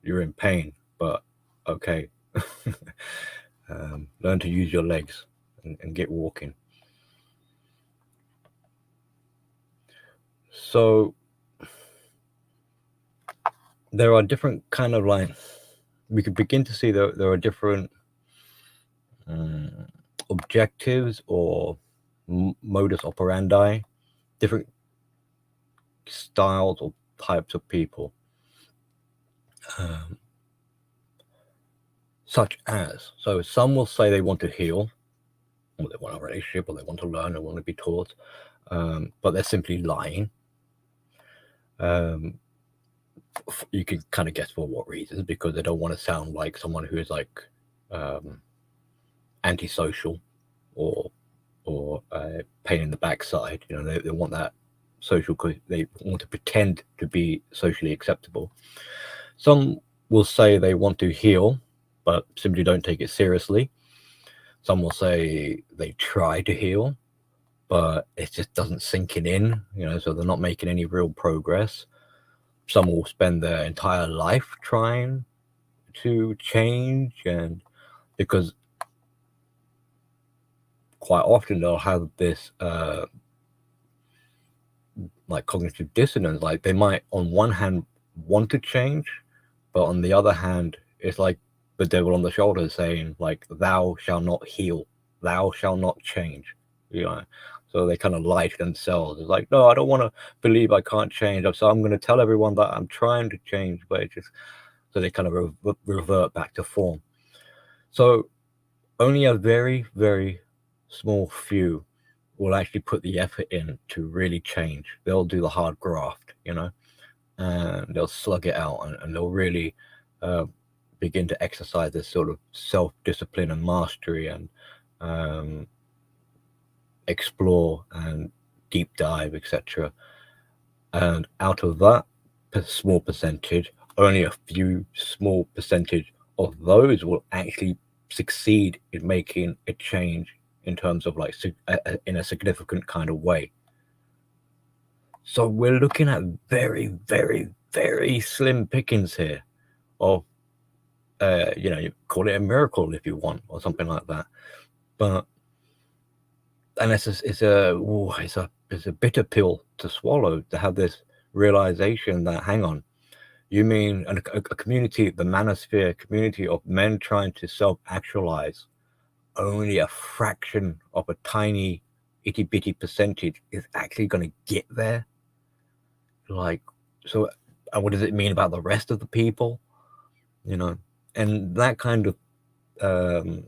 you're in pain, but okay. Learn to use your legs and get walking. So there are different kind of like, we could begin to see that there are different objectives or modus operandi, different styles or types of people, such as, so some will say they want to heal, or they want a relationship, or they want to learn, or want to be taught, but they're simply lying. You can kind of guess for what reasons, because they don't want to sound like someone who is like antisocial or pain in the backside. You know, they want that social, they want to pretend to be socially acceptable. Some will say they want to heal, but simply don't take it seriously. Some will say they try to heal, but it just doesn't sink in, you know, so they're not making any real progress. Some will spend their entire life trying to change, and because quite often they'll have this like cognitive dissonance, like they might on one hand want to change, but on the other hand it's like the devil on the shoulder saying like, thou shalt not heal, thou shalt not change, you know. So they kind of lie to themselves. It's like, no, I don't want to believe I can't change, so I'm going to tell everyone that I'm trying to change, but it just, so they kind of revert back to form. So only a very, very small few will actually put the effort in to really change. They'll do the hard graft, you know, and they'll slug it out, and they'll really begin to exercise this sort of self-discipline and mastery, and explore and deep dive, etc. And out of that small percentage, only a few small percentage of those will actually succeed in making a change in terms of like in a significant kind of way. So we're looking at very, very, very slim pickings here of, you know, you call it a miracle if you want, or something like that. But, and it's a bitter pill to swallow, to have this realization that, hang on, you mean a community, the manosphere community of men trying to self-actualize, only a fraction of a tiny itty bitty percentage is actually going to get there? Like, so, and what does it mean about the rest of the people, you know? And that kind of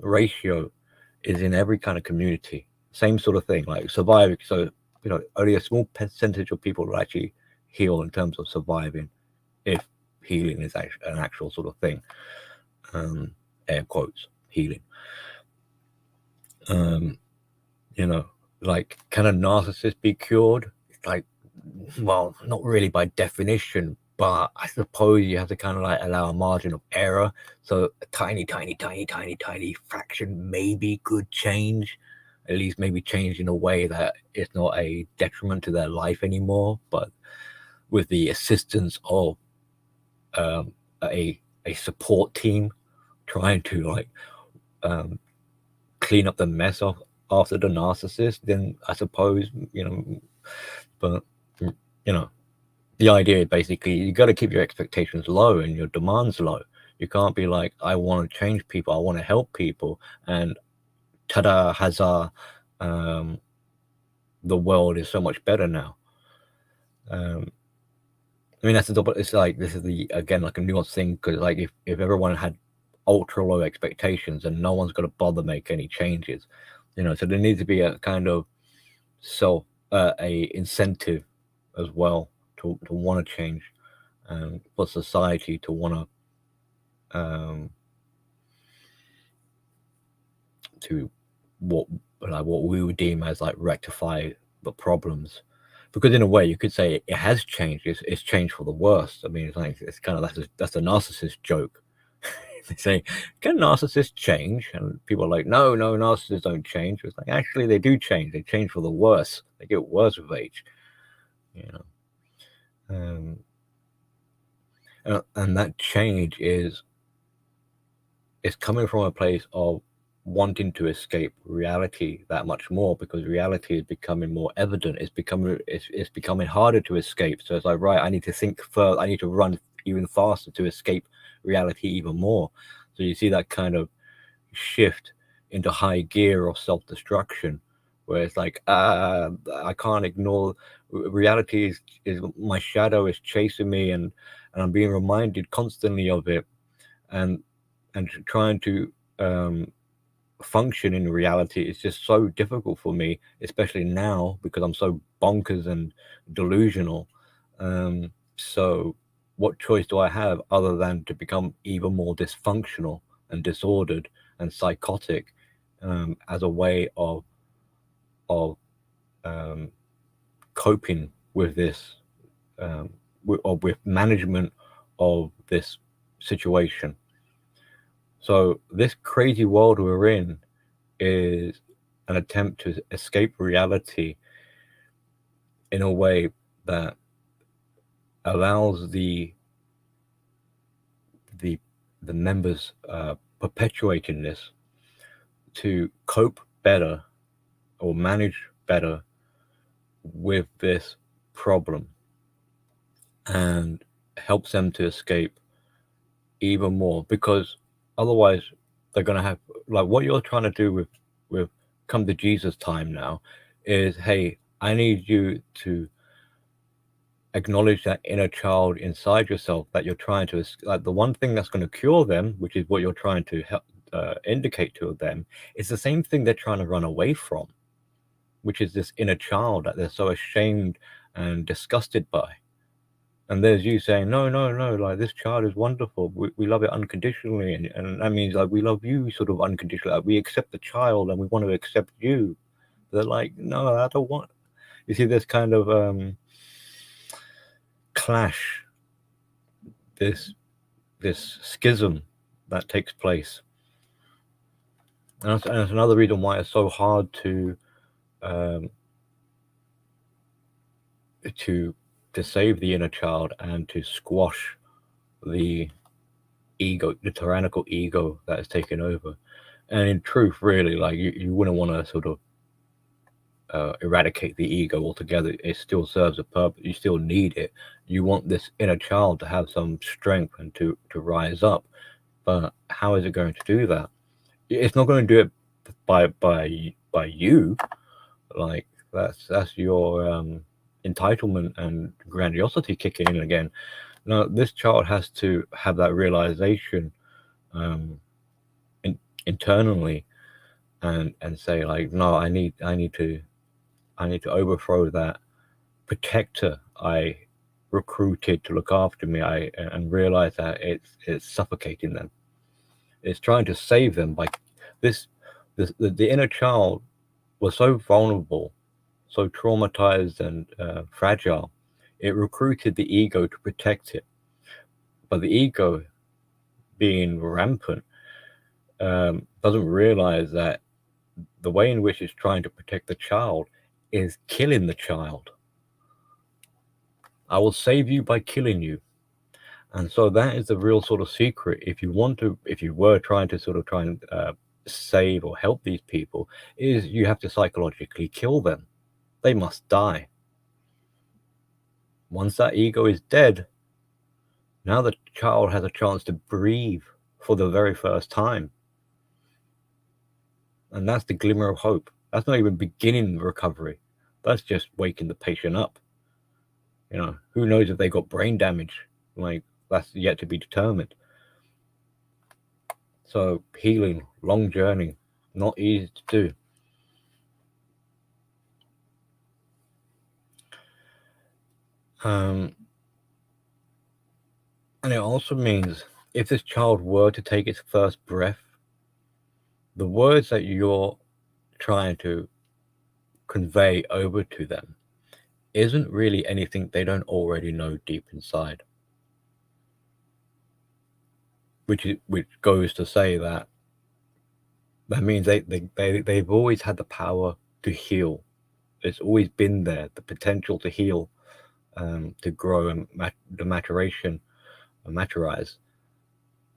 ratio is in every kind of community, same sort of thing, like surviving. So, you know, only a small percentage of people will actually heal in terms of surviving, if healing is an actual sort of thing, air quotes, healing. You know, like, can a narcissist be cured? It's like, well, not really by definition, but I suppose you have to kind of like allow a margin of error. So a tiny fraction maybe could change, at least maybe change in a way that it's not a detriment to their life anymore. But with the assistance of a support team trying to like clean up the mess after the narcissist, then I suppose, you know. But, you know, the idea is basically you got to keep your expectations low and your demands low. You can't be like, I want to change people, I want to help people, and ta-da, huzzah, the world is so much better now. I mean, that's the double. It's like, this is the, again, like a nuanced thing, because like if everyone had ultra low expectations, and no one's going to bother make any changes, you know. So there needs to be a kind of a incentive as well to want to change, for society to want to what we would deem as like rectify the problems. Because in a way you could say it has changed. It's changed for the worst. I mean, it's like, it's kind of, that's a narcissist joke. They say, can narcissists change? And people are like, no, narcissists don't change. It's like, actually they do change. They change for the worse. They get worse with age, you know. And that change is coming from a place of wanting to escape reality that much more, because reality is becoming more evident. It's becoming harder to escape. So it's like, right, I need to think further. I need to run even faster to escape reality even more. So you see that kind of shift into high gear of self-destruction, where it's like, I can't ignore reality. Is my shadow is chasing me, and I'm being reminded constantly of it, and trying to function in reality is just so difficult for me, especially now because I'm so bonkers and delusional. So what choice do I have other than to become even more dysfunctional and disordered and psychotic, as a way of um, coping with this, with management of this situation. So this crazy world we're in is an attempt to escape reality in a way that allows the the members perpetuating this to cope better or manage better with this problem, and helps them to escape even more, because otherwise they're going to have, like, what you're trying to do with come to Jesus time now is, hey, I need you to acknowledge that inner child inside yourself that you're trying to, like, the one thing that's going to cure them, which is what you're trying to help, indicate to them, is the same thing they're trying to run away from, which is this inner child that they're so ashamed and disgusted by. And there's you saying, no, no, no, like, this child is wonderful. We love it unconditionally. And that means, like, we love you sort of unconditionally. Like, we accept the child and we want to accept you. They're like, no, I don't want. You see this kind of clash, this schism that takes place. And that's another reason why it's so hard um, to save the inner child and to squash the ego, the tyrannical ego that is taken over. And in truth, really, like, you wouldn't want to sort of eradicate the ego altogether. It still serves a purpose. You still need it. You want this inner child to have some strength and to rise up. But how is it going to do that? It's not going to do it by you. Like, that's your entitlement and grandiosity kicking in again. No, this child has to have that realization internally, and say, like, no, I need to overthrow that protector I recruited to look after me. And realize that it's suffocating them. It's trying to save them by this. The inner child was so vulnerable, so traumatized and fragile. It recruited the ego to protect it, but the ego, being rampant, doesn't realize that the way in which it's trying to protect the child is killing the child. I will save you by killing you. And so that is the real sort of secret. If you were trying to sort of try and save or help these people, is you have to psychologically kill them. They must die. Once that ego is dead, now the child has a chance to breathe for the very first time. And that's the glimmer of hope. That's not even beginning the recovery. That's just waking the patient up. Who knows if they got brain damage? Like, that's yet to be determined. So healing, long journey, not easy to do. And it also means, if this child were to take its first breath, the words that you're trying to convey over to them isn't really anything they don't already know deep inside. Which goes to say that means they've always had the power to heal. It's always been there, the potential to heal, to grow, and the maturation materialize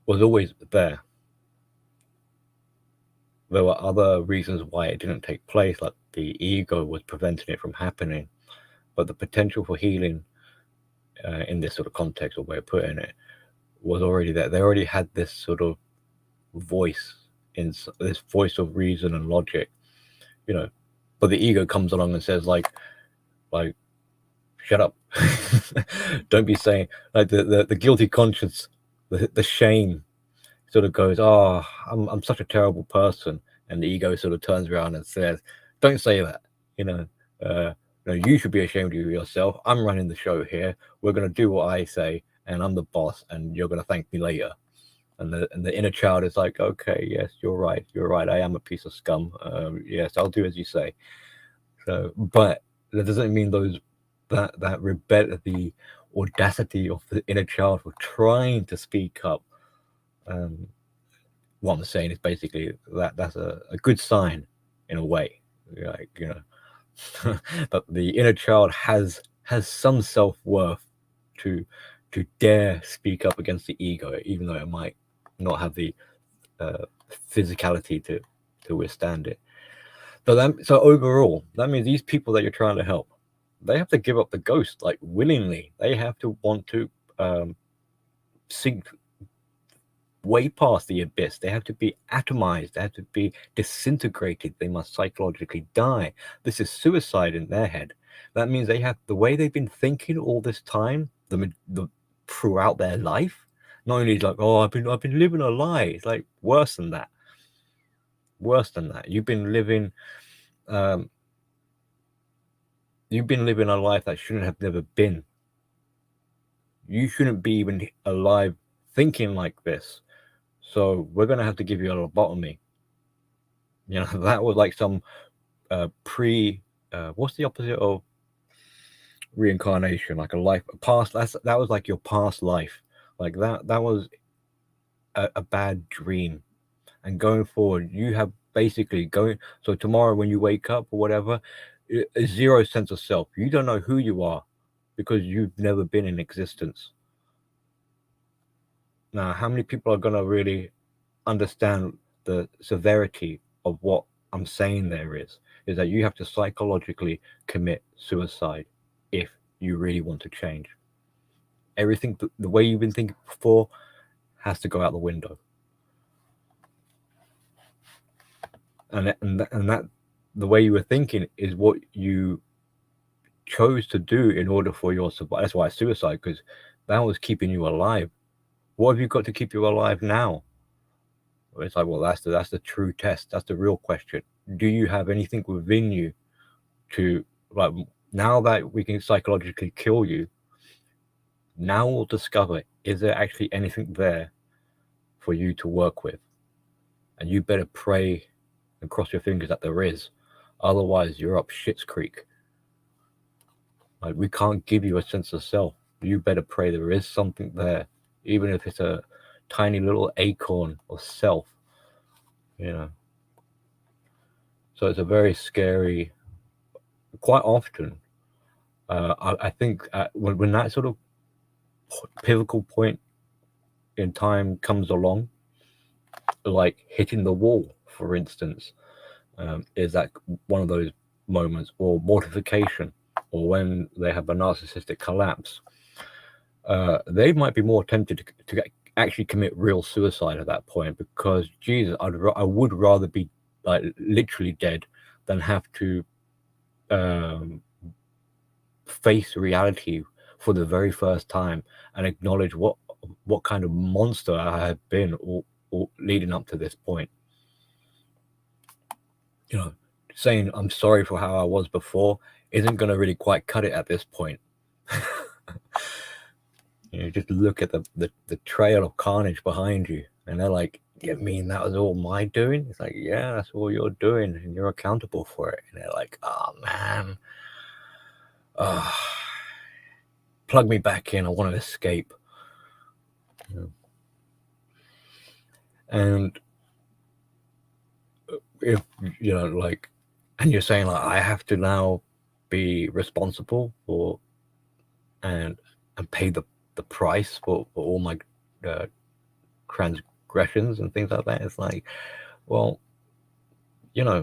was always there. There were other reasons why it didn't take place, like the ego was preventing it from happening, but the potential for healing in this sort of context or way of putting it was already there. They already had this sort of voice, in this voice of reason and logic, but the ego comes along and says like shut up. Don't be saying, like, the guilty conscience, the shame sort of goes, oh, I'm such a terrible person, and the ego sort of turns around and says, don't say that, you should be ashamed of yourself. I'm running the show here. We're going to do what I say, and I'm the boss, and you're going to thank me later. And the inner child is like, okay, yes, you're right. I am a piece of scum. Yes, I'll do as you say. So, but that doesn't mean that the audacity of the inner child for trying to speak up. What I'm saying is basically that's a good sign in a way, like, that the inner child has some self-worth to dare speak up against the ego, even though it might not have the physicality to withstand it. So overall, that means these people that you're trying to help, they have to give up the ghost, like, willingly. They have to want to sink way past the abyss. They have to be atomized. They have to be disintegrated. They must psychologically die. This is suicide in their head. That means they have the way they've been thinking all this time, the throughout their life. Not only like, oh, I've been living a lie. It's like worse than that. Worse than that. You've been living a life that shouldn't have never been. You shouldn't be even alive thinking like this. So we're going to have to give you a lobotomy. That was like some what's the opposite of reincarnation? Like a past. That was like your past life. Like that was a bad dream. And going forward, you have basically so tomorrow when you wake up or whatever, a zero sense of self. You don't know who you are because you've never been in existence. Now, how many people are going to really understand the severity of what I'm saying there is that you have to psychologically commit suicide if you really want to change. Everything, the way you've been thinking before, has to go out the window. And that the way you were thinking is what you chose to do in order for your survival. That's why it's suicide, because that was keeping you alive. What have you got to keep you alive now? It's like, well, that's the true test. That's the real question. Do you have anything within you to, like, now that we can psychologically kill you, now we'll discover, is there actually anything there for you to work with? And you better pray and cross your fingers that there is. Otherwise, you're up shit's creek. Like, we can't give you a sense of self. You better pray there is something there, even if it's a tiny little acorn of self, So it's a very scary, quite often, I think when that sort of pivotal point in time comes along, like hitting the wall, for instance, is that one of those moments, or mortification, or when they have a narcissistic collapse, they might be more tempted to actually commit real suicide at that point, because Jesus, I would rather be like literally dead than have to face reality for the very first time and acknowledge what kind of monster I have been or leading up to this point. Saying I'm sorry for how I was before isn't going to really quite cut it at this point. Just look at the trail of carnage behind you, and they're like, you mean that was all my doing? It's like, yeah, that's all you're doing, and you're accountable for it. And they're like, oh man, plug me back in, I want to escape. And if like, and you're saying like, I have to now be responsible for and pay the price for all my transgressions and things like that. It's like, well, yeah,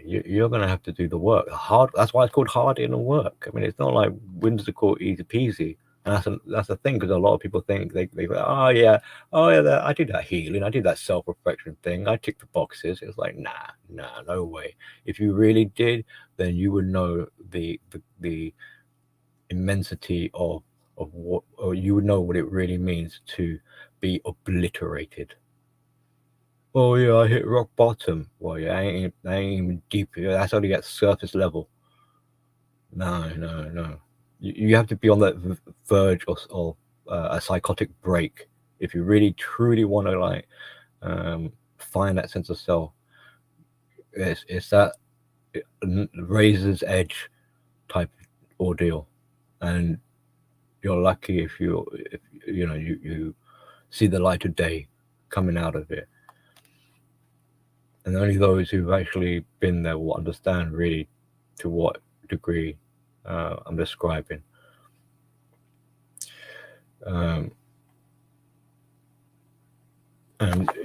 you're gonna have to do the work. Hard. That's why it's called hard inner work. I mean, it's not like whimsical, easy peasy. And that's the thing, because a lot of people think they go, oh yeah, I did that healing, I did that self-reflection thing, I ticked the boxes. It's like, nah, no way. If you really did, then you would know the immensity of what, or you would know what it really means to be obliterated. Oh yeah, I hit rock bottom. Well, yeah, I ain't even deep. That's only at surface level. No. You have to be on that verge of a psychotic break if you really truly want to like find that sense of self. It's that razor's edge type ordeal, and you're lucky if you see the light of day coming out of it. And only those who've actually been there will understand really to what degree I'm describing. And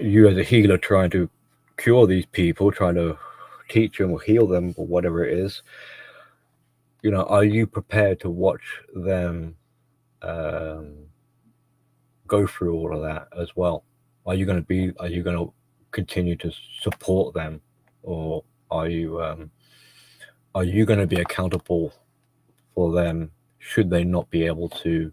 you as a healer trying to cure these people, trying to teach them or heal them or whatever it is, are you prepared to watch them go through all of that as well? Are you going to continue to support them, or are you going to be accountable for them should they not be able to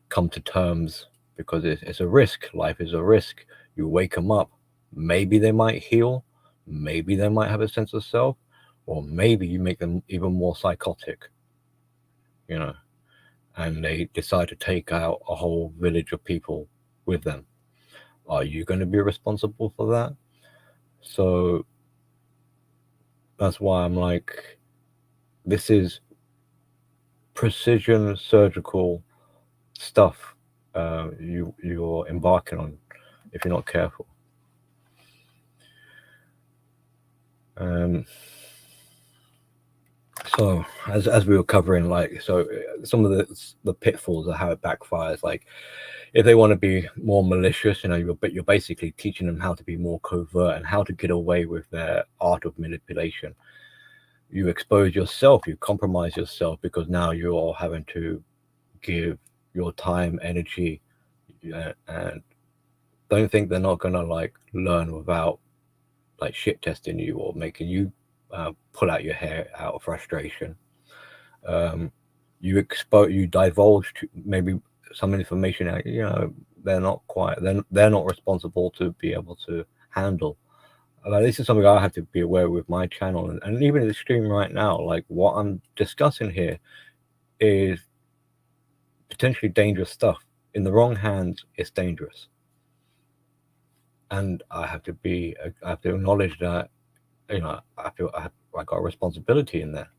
come to terms? Because it's a risk. Life is a risk. You wake them up, maybe they might heal, maybe they might have a sense of self, or maybe you make them even more psychotic, and they decide to take out a whole village of people with them. Are you going to be responsible for that? So that's why I'm like, this is precision surgical stuff you're embarking on if you're not careful. So as we were covering, like, so some of the pitfalls of how it backfires, like if they want to be more malicious, you're basically teaching them how to be more covert and how to get away with their art of manipulation. You expose yourself, you compromise yourself, because now you're having to give your time, energy, and don't think they're not gonna like learn without like shit testing you or making you pull out your hair out of frustration. You divulge to maybe some information out, they're not responsible to be able to handle. Like, this is something I have to be aware with my channel, and even in the stream right now, like what I'm discussing here is potentially dangerous stuff. In the wrong hands, it's dangerous. And I have to acknowledge that, I feel I got a responsibility in there.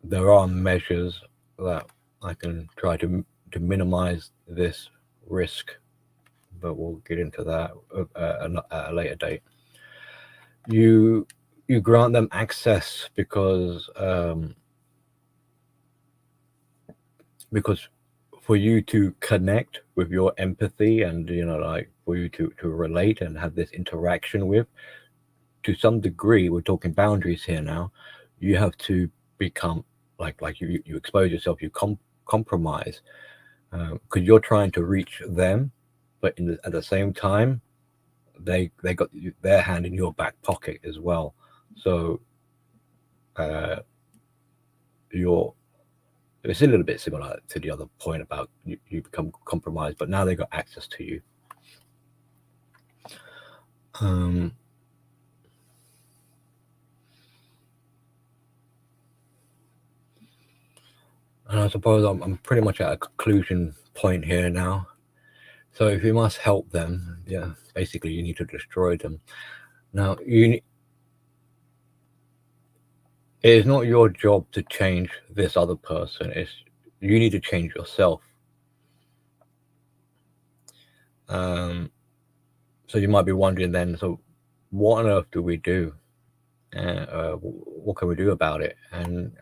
There are measures that I can try to minimize this risk, but we'll get into that at a later date. You grant them access because for you to connect with your empathy and like for you to relate and have this interaction with, to some degree, we're talking boundaries here now, you have to become like you expose yourself, you compromise, because you're trying to reach them, but at the same time they got their hand in your back pocket as well. So it's a little bit similar to the other point about you become compromised, but now they got access to you. And I suppose I'm pretty much at a conclusion point here now. So if you must help them, yeah, basically you need to destroy them. Now, it is not your job to change this other person. You need to change yourself. So you might be wondering then, so what on earth do we do? what can we do about it? And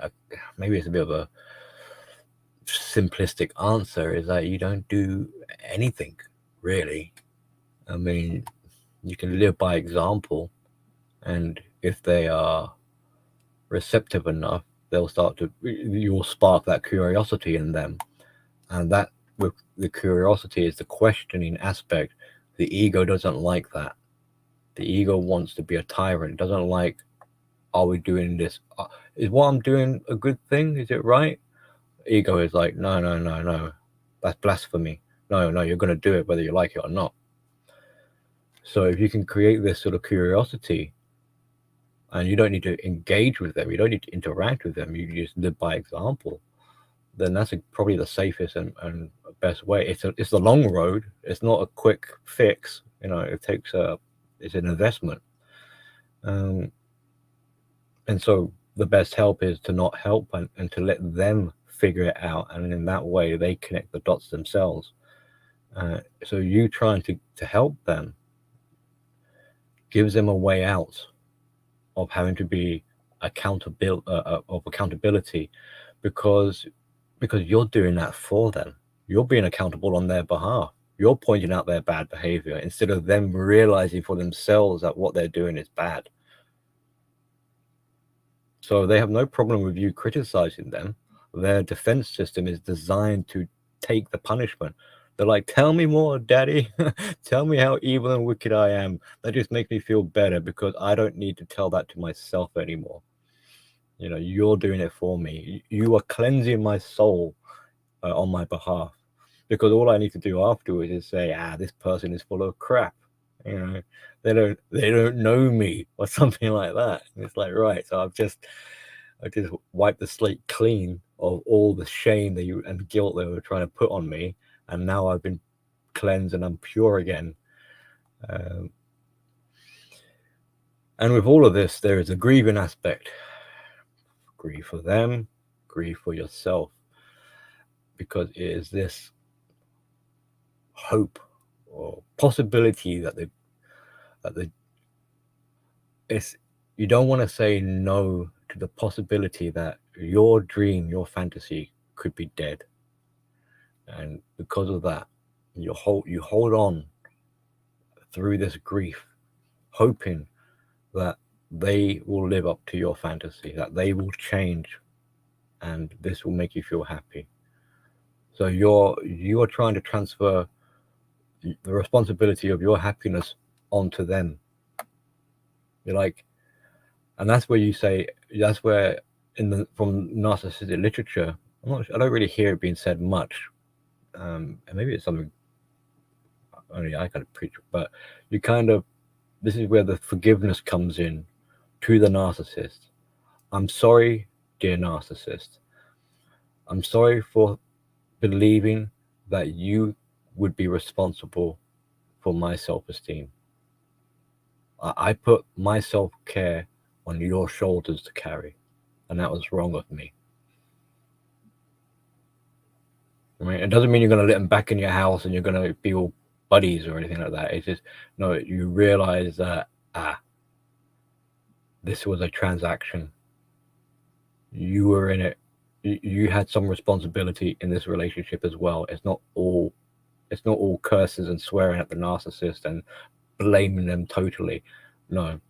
maybe it's a bit of a simplistic answer, is that you don't do anything really. I mean, you can live by example, and if they are receptive enough, you'll spark that curiosity in them, and that, with the curiosity, is the questioning aspect. The ego doesn't like that. The ego wants to be a tyrant. It doesn't like, are we doing this? Is what I'm doing a good thing? Is it right? Ego is like, no, no, no, no, that's blasphemy. No, no, you're going to do it whether you like it or not. So if you can create this sort of curiosity, and you don't need to engage with them, you don't need to interact with them, you just live by example, then that's probably the safest and best way. It's the long road. It's not a quick fix. It takes it's an investment. And so the best help is to not help, and to let them figure it out, and in that way they connect the dots themselves. So you trying to help them gives them a way out of having to be accountability, because you're doing that for them. You're being accountable on their behalf. You're pointing out their bad behavior instead of them realizing for themselves that what they're doing is bad. So they have no problem with you criticizing them. Their defense system is designed to take the punishment. They're like, tell me more, daddy. Tell me how evil and wicked I am. That just makes me feel better, because I don't need to tell that to myself anymore. You're doing it for me. You are cleansing my soul on my behalf, because all I need to do afterwards is say, this person is full of crap. They don't know me, or something like that. And it's like, right, so I just wiped the slate clean of all the shame and guilt they were trying to put on me, and now I've been cleansed and I'm pure again. And with all of this, there is a grieving aspect. Grieve for them, grieve for yourself, because it is this hope or possibility that you don't want to say no to the possibility that your dream, your fantasy could be dead. And because of that, you hold on through this grief, hoping that they will live up to your fantasy, that they will change, and this will make you feel happy. So you are trying to transfer the responsibility of your happiness onto them. You're like, and that's where from narcissistic literature, I don't really hear it being said much. And maybe it's something only I kind of preach, but this is where the forgiveness comes in to the narcissist. I'm sorry, dear narcissist. I'm sorry for believing that you would be responsible for my self-esteem. I put my self-care on your shoulders to carry, and that was wrong of me. Right? It doesn't mean you're going to let them back in your house and you're going to be all buddies or anything like that. It's just, no, you realize that this was a transaction. You were in it. You had some responsibility in this relationship as well. It's not all curses and swearing at the narcissist and blaming them totally. No,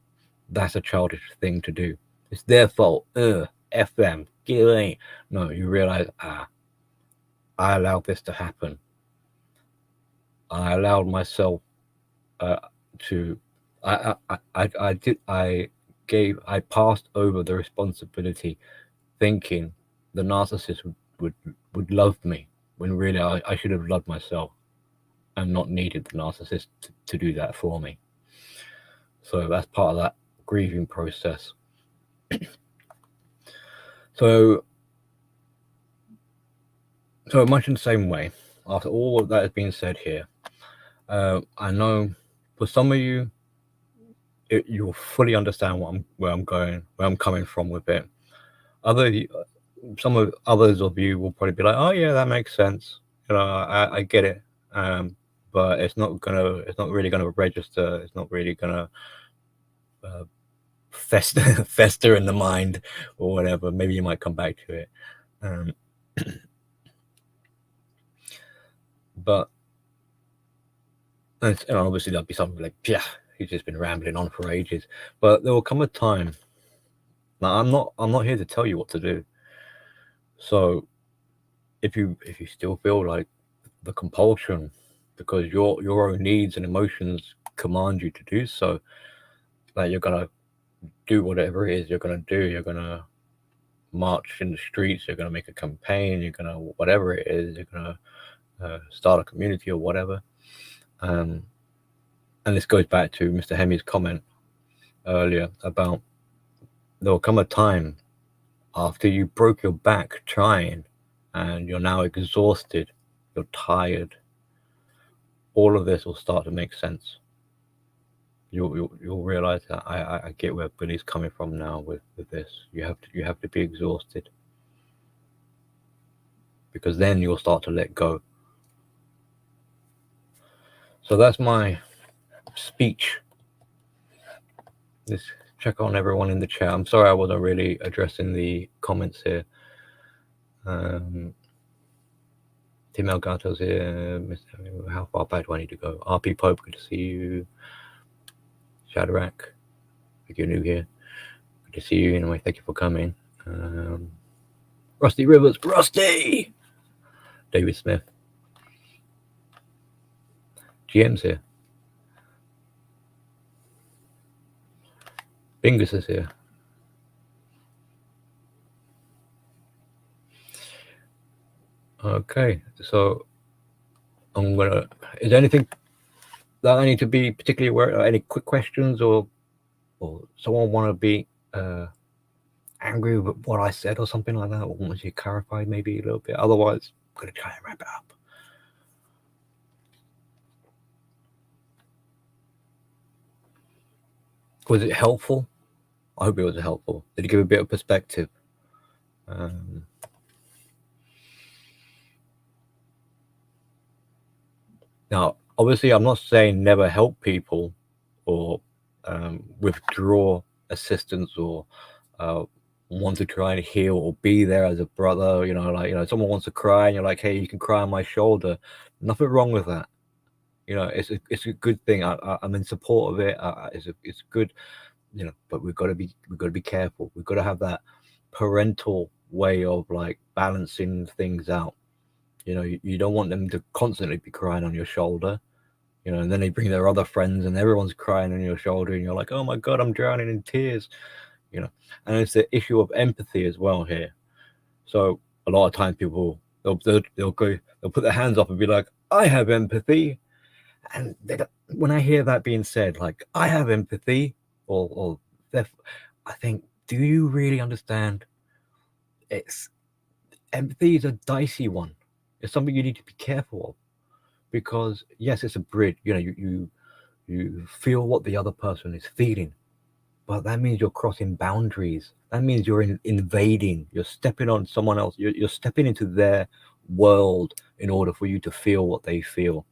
that's a childish thing to do. It's their fault. F them. Get away. No, you realize, I allowed this to happen. I allowed myself I passed over the responsibility, thinking the narcissist would love me, when really I should have loved myself and not needed the narcissist to do that for me. So that's part of that grieving process. So much in the same way, after all of that has been said here, I know for some of you, you'll fully understand where I'm coming from with it. Some of others of you will probably be like, oh yeah, that makes sense. I get it. But it's not really gonna register. It's not really gonna fester in the mind or whatever. Maybe you might come back to it. But and obviously that'd be something like, yeah, he's just been rambling on for ages. But there will come a time. Now I'm not here to tell you what to do. So if you still feel like the compulsion because your own needs and emotions command you to do so, that you're gonna do whatever it is you're gonna do. You're gonna march in the streets. You're gonna make a campaign. You're gonna whatever it is. You're gonna start a community or whatever. And this goes back to Mr. Hemi's comment earlier about there will come a time after you broke your back trying and you're now exhausted, you're tired. All of this will start to make sense. You'll realize that I get where Billy's coming from now with this. You have to be exhausted, because then you'll start to let go. So that's my speech. Let's check on everyone in the chat. I'm sorry I wasn't really addressing the comments here. Tim Elgato's here. How far back do I need to go? RP Pope, good to see you. Shadrach, if you're new here, good to see you. Anyway, thank you for coming. Rusty Rivers, Rusty! David Smith. GM's here. Bingus is here. Okay, so I'm gonna. Is there anything that I need to be particularly aware of? Any quick questions, or someone want to be angry with what I said or something like that, or want you clarified maybe a little bit? Otherwise, I'm gonna try and wrap it up. Was it helpful? I hope it was helpful. Did it give a bit of perspective? Now, obviously, I'm not saying never help people or withdraw assistance or want to try and heal or be there as a brother. Someone wants to cry and you're like, hey, you can cry on my shoulder. Nothing wrong with that. It's a good thing. I'm in support of it. It's good. But we've got to be careful. We've got to have that parental way of like balancing things out. You don't want them to constantly be crying on your shoulder, and then they bring their other friends and everyone's crying on your shoulder and you're like, oh my God, I'm drowning in tears, and it's the issue of empathy as well here. So a lot of times people, they'll put their hands up and be like, I have empathy. And when I hear that being said, like, I have empathy, or I think, do you really understand? Empathy is a dicey one. It's something you need to be careful of, because yes, it's a bridge. You feel what the other person is feeling, but that means you're crossing boundaries. That means you're invading. You're stepping on someone else. You're stepping into their world in order for you to feel what they feel.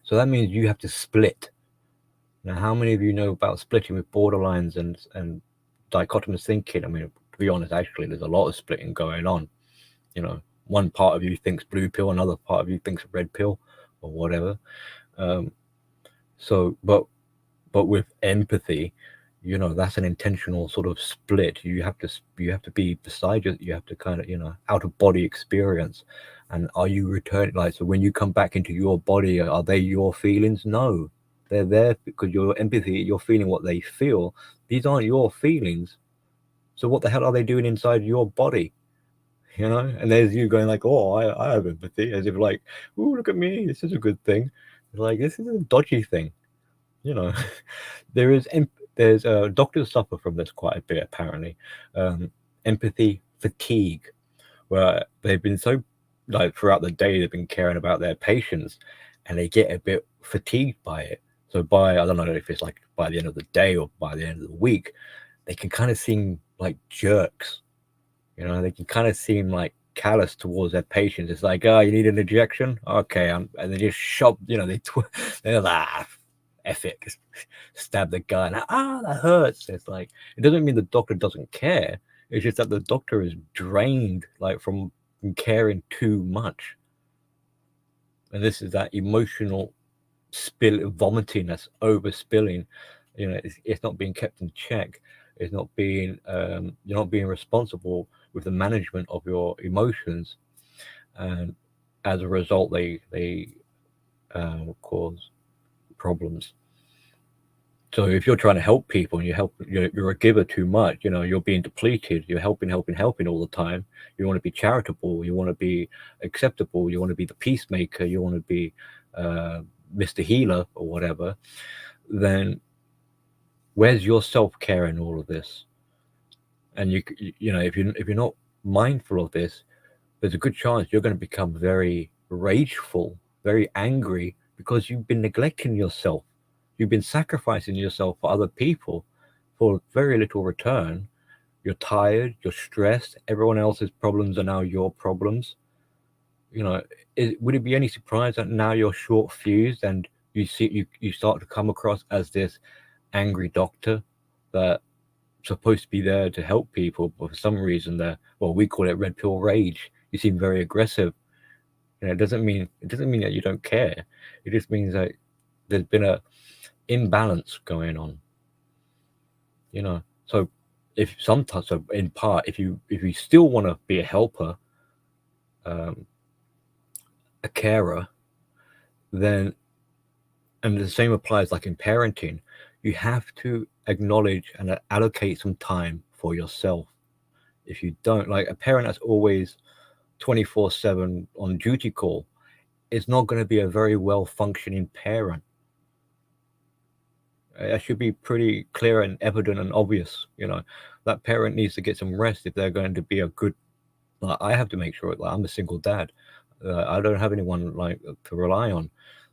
So that means you have to split. Now, how many of you know about splitting with borderlines and dichotomous thinking? I mean, to be honest, actually, there's a lot of splitting going on. One part of you thinks blue pill, another part of you thinks red pill, or whatever. But with empathy, that's an intentional sort of split. You have to be beside you. You have to kind of, out of body experience. And are you returning? Like, so when you come back into your body, are they your feelings? No, they're there because your empathy, you're feeling what they feel. These aren't your feelings. So what the hell are they doing inside your body? And there's you going like, oh, I have empathy, as if like, oh, look at me, this is a good thing. Like, this is a dodgy thing. There's doctors suffer from this quite a bit, apparently. Empathy fatigue, where they've been so, like, throughout the day, they've been caring about their patients and they get a bit fatigued by it. So I don't know if it's like by the end of the day or by the end of the week, they can kind of seem like jerks. They can kind of seem like callous towards their patients. It's like, oh, you need an injection? Okay. And they just shove, they laugh. F it, just stab the guy, and that hurts. It's like, it doesn't mean the doctor doesn't care. It's just that the doctor is drained, like, from caring too much. And this is that emotional vomiting, that's overspilling. It's not being kept in check. It's not being you're not being responsible with the management of your emotions, and as a result, they cause problems. So if you're trying to help people and you're a giver too much, you're being depleted. You're helping all the time. You want to be charitable. You want to be acceptable. You want to be the peacemaker. You want to be Mr. Healer or whatever. Then where's your self-care in all of this? And if you're not mindful of this, there's a good chance you're going to become very rageful, very angry, because you've been neglecting yourself. You've been sacrificing yourself for other people for very little return. You're tired, you're stressed. Everyone else's problems are now your problems. Would it be any surprise that now you're short fused and you start to come across as this angry doctor that's supposed to be there to help people, but for some reason we call it red pill rage. You seem very aggressive. It doesn't mean that you don't care. It just means that there's been a imbalance going on. So in part, if you still want to be a helper, a carer, then, and the same applies like in parenting, you have to acknowledge and allocate some time for yourself. If you don't, like a parent that's always 24/7 on duty call, is not going to be a very well functioning parent. It should be pretty clear and evident and obvious. That parent needs to get some rest if they're going to be a good. I have to make sure that I'm a single dad. I don't have anyone like to rely on,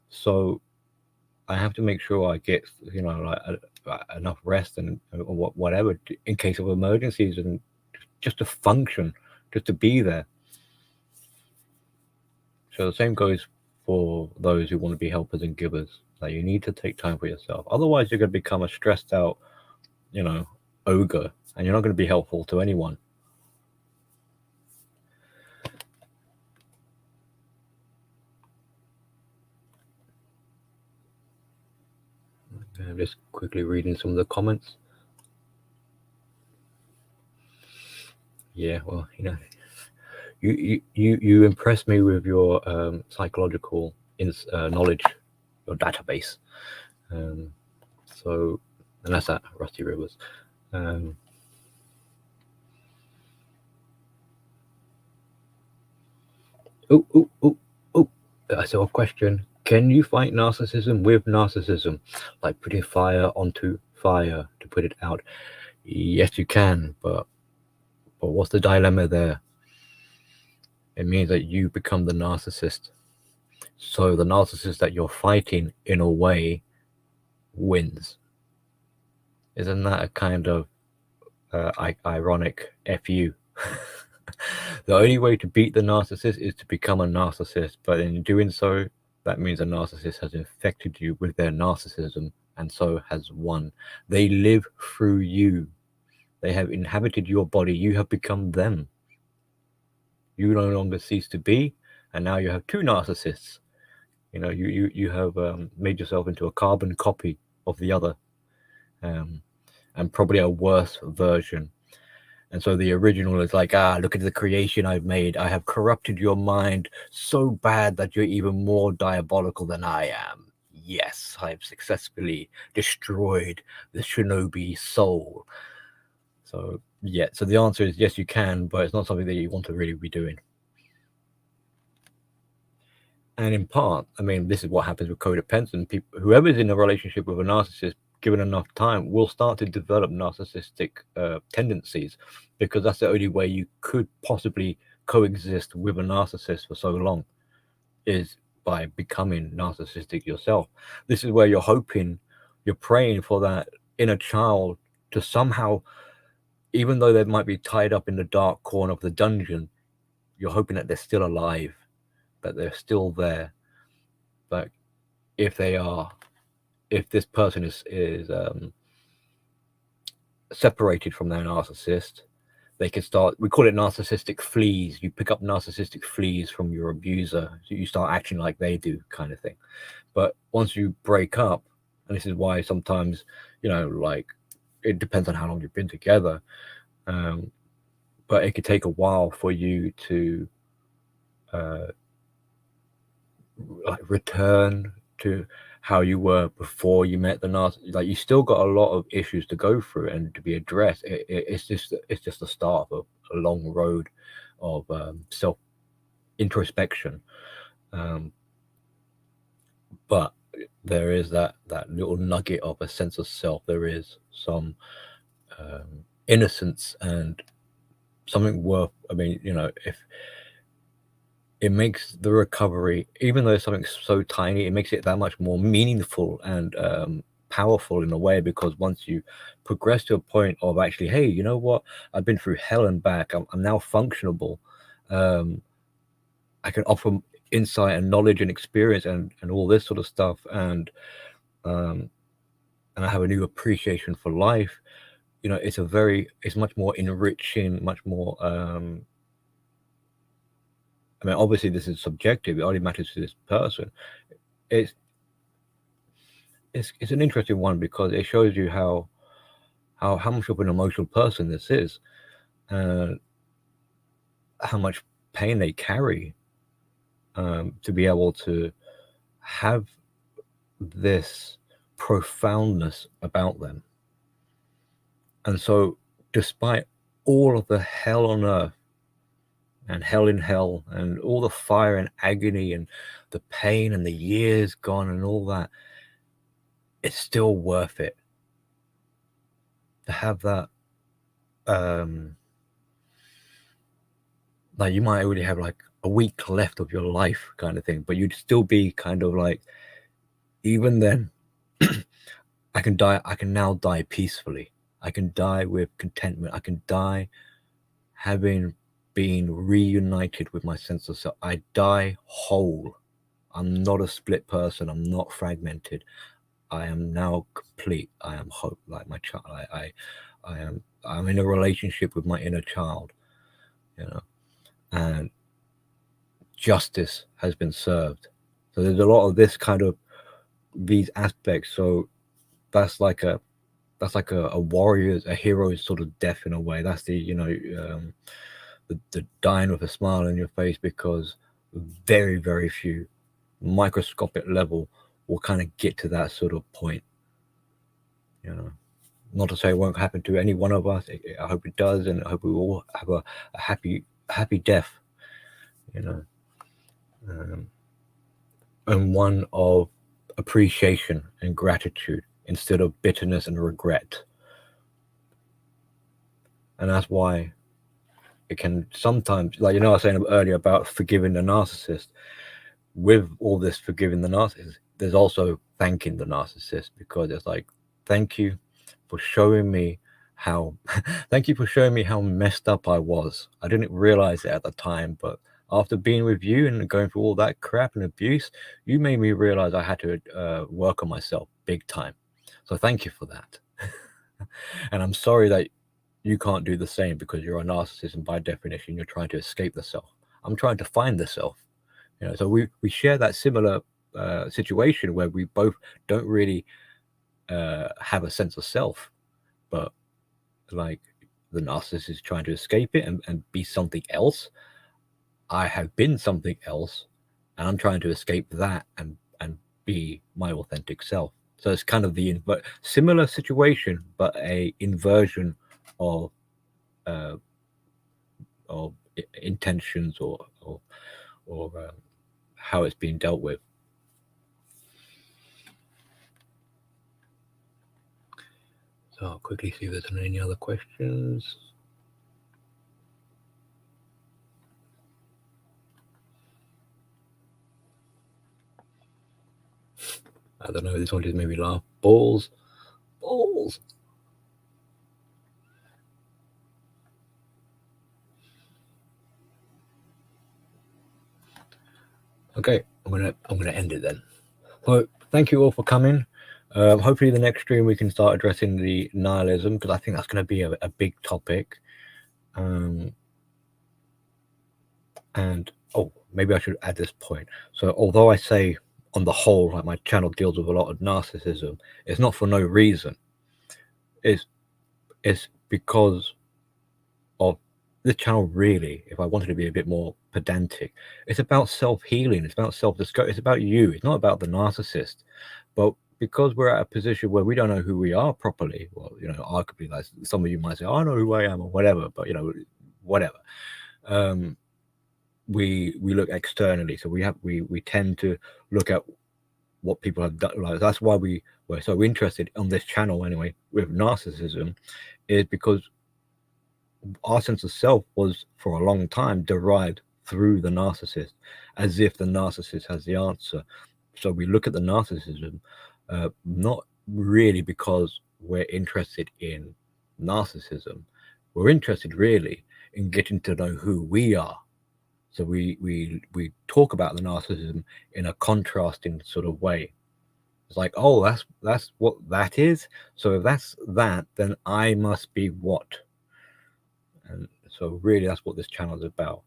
so I have to make sure I get enough rest and whatever in case of emergencies, and just to function, just to be there. So the same goes for those who want to be helpers and givers. Like, you need to take time for yourself. Otherwise, you're going to become a stressed out, ogre, and you're not going to be helpful to anyone. I'm just quickly reading some of the comments. Yeah, well, you impress me with your psychological knowledge, your database. So, and that's at Rusty Rivers. I saw a question. Can you fight narcissism with narcissism? Like putting fire onto fire to put it out? Yes, you can, but what's the dilemma there? It means that you become the narcissist. So the narcissist that you're fighting, in a way, wins. Isn't that a kind of ironic FU? The only way to beat the narcissist is to become a narcissist, but in doing so, that means a narcissist has infected you with their narcissism and so has won. They live through you. They have inhabited your body. You have become them. You no longer cease to be, and now you have two narcissists. You have made yourself into a carbon copy of the other, and probably a worse version. And so the original is like, look at the creation I've made. I have corrupted your mind so bad that you're even more diabolical than I am. Yes, I have successfully destroyed the shinobi soul. So, yeah, so the answer is yes, you can, but it's not something that you want to really be doing. And in part, I mean, this is what happens with codependent people. Whoever's in a relationship with a narcissist, given enough time, will start to develop narcissistic tendencies, because that's the only way you could possibly coexist with a narcissist for so long, is by becoming narcissistic yourself. This is where you're hoping, you're praying for that inner child to somehow, even though they might be tied up in the dark corner of the dungeon, you're hoping that they're still alive, that they're still there. But if they are, if this person is separated from their narcissist, they can start, we call it narcissistic fleas. You pick up narcissistic fleas from your abuser, so you start acting like they do, kind of thing. But once you break up, and this is why sometimes, like, it depends on how long you've been together, but it could take a while for you to like return to how you were before you met the narcissist. Like, you still got a lot of issues to go through and to be addressed. It's just the start of a long road of self introspection. But there is that little nugget of a sense of self. There is some innocence and something worth. I mean, if it makes the recovery, even though it's something so tiny, it makes it that much more meaningful and powerful in a way, because once you progress to a point of actually, hey, you know what, I've been through hell and back, I'm now functionable, I can offer insight and knowledge and experience and all this sort of stuff, and I have a new appreciation for life. It's much more enriching, much more I mean, obviously this is subjective, it only matters to this person. It's an interesting one, because it shows you how much of an emotional person this is, and how much pain they carry, to be able to have this profoundness about them. And so, despite all of the hell on earth and hell in hell and all the fire and agony and the pain and the years gone and all that, it's still worth it to have that. Like, you might already have like a week left of your life, kind of thing, but you'd still be kind of like, even then, I can now die peacefully. I can die with contentment. I can die having been reunited with my sense of self. I die whole. I'm not a split person. I'm not fragmented. I am now complete. I am whole, like my child. I'm in a relationship with my inner child, and justice has been served. So there's a lot of this kind of these aspects. So that's like a warrior's, a hero's sort of death in a way. That's the the dying with a smile on your face, because very, very few, microscopic level, will kind of get to that sort of point. Not to say it won't happen to any one of us. I hope it does, and I hope we all have a happy death. And one of appreciation and gratitude instead of bitterness and regret. And that's why it can sometimes, like, I was saying earlier about forgiving the narcissist. With all this forgiving the narcissist, there's also thanking the narcissist, because it's like, thank you for showing me how thank you for showing me how messed up I was. I didn't realize it at the time, but after being with you and going through all that crap and abuse, you made me realize I had to work on myself big time. So thank you for that. And I'm sorry that you can't do the same, because you're a narcissist, and by definition you're trying to escape the self. I'm trying to find the self. So we share that similar situation where we both don't really have a sense of self, but like, the narcissist is trying to escape it and be something else. I have been something else, and I'm trying to escape that and be my authentic self. So it's kind of the similar situation, but a inversion of intentions or how it's being dealt with. So I'll quickly see if there's any other questions. I don't know, this one just made me laugh. Balls. Okay, I'm gonna end it then. So thank you all for coming. Hopefully, the next stream we can start addressing the nihilism, because I think that's going to be a big topic. And maybe I should add this point. So, although I say on the whole, like my channel deals with a lot of narcissism, it's not for no reason. It's because of this channel. Really, if I wanted to be a bit more pedantic, it's about self-healing. It's about self-discovery. It's about you. It's not about the narcissist. But because we're at a position where we don't know who we are properly, well, arguably, like some of you might say, I know who I am or whatever, but whatever. We look externally, so we tend to look at what people have done. Like, that's why we were so interested on this channel anyway with narcissism, is because our sense of self was for a long time derived through the narcissist, as if the narcissist has the answer. So we look at the narcissism not really because we're interested in narcissism. We're interested really in getting to know who we are. So we talk about the narcissism in a contrasting sort of way. It's like, oh, that's what that is. So if that's that, then I must be what? And so really, that's what this channel is about.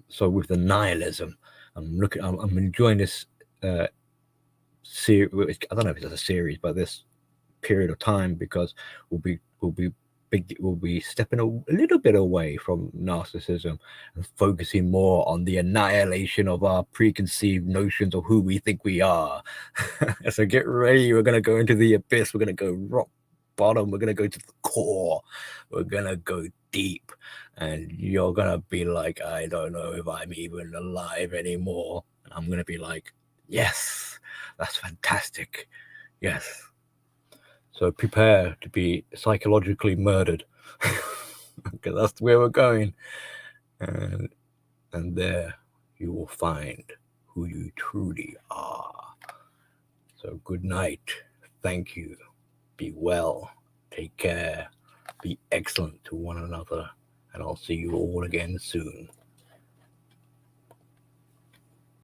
So with the nihilism, I'm enjoying this series. I don't know if it's a series, but this period of time, because we'll be stepping a little bit away from narcissism and focusing more on the annihilation of our preconceived notions of who we think we are. So get ready. We're going to go into the abyss. We're going to go rock bottom. We're going to go to the core. We're going to go deep. And you're going to be like, I don't know if I'm even alive anymore. And I'm going to be like, yes, that's fantastic. Yes. So prepare to be psychologically murdered, because that's where we're going. And there you will find who you truly are. So good night. Thank you. Be well. Take care. Be excellent to one another. And I'll see you all again soon.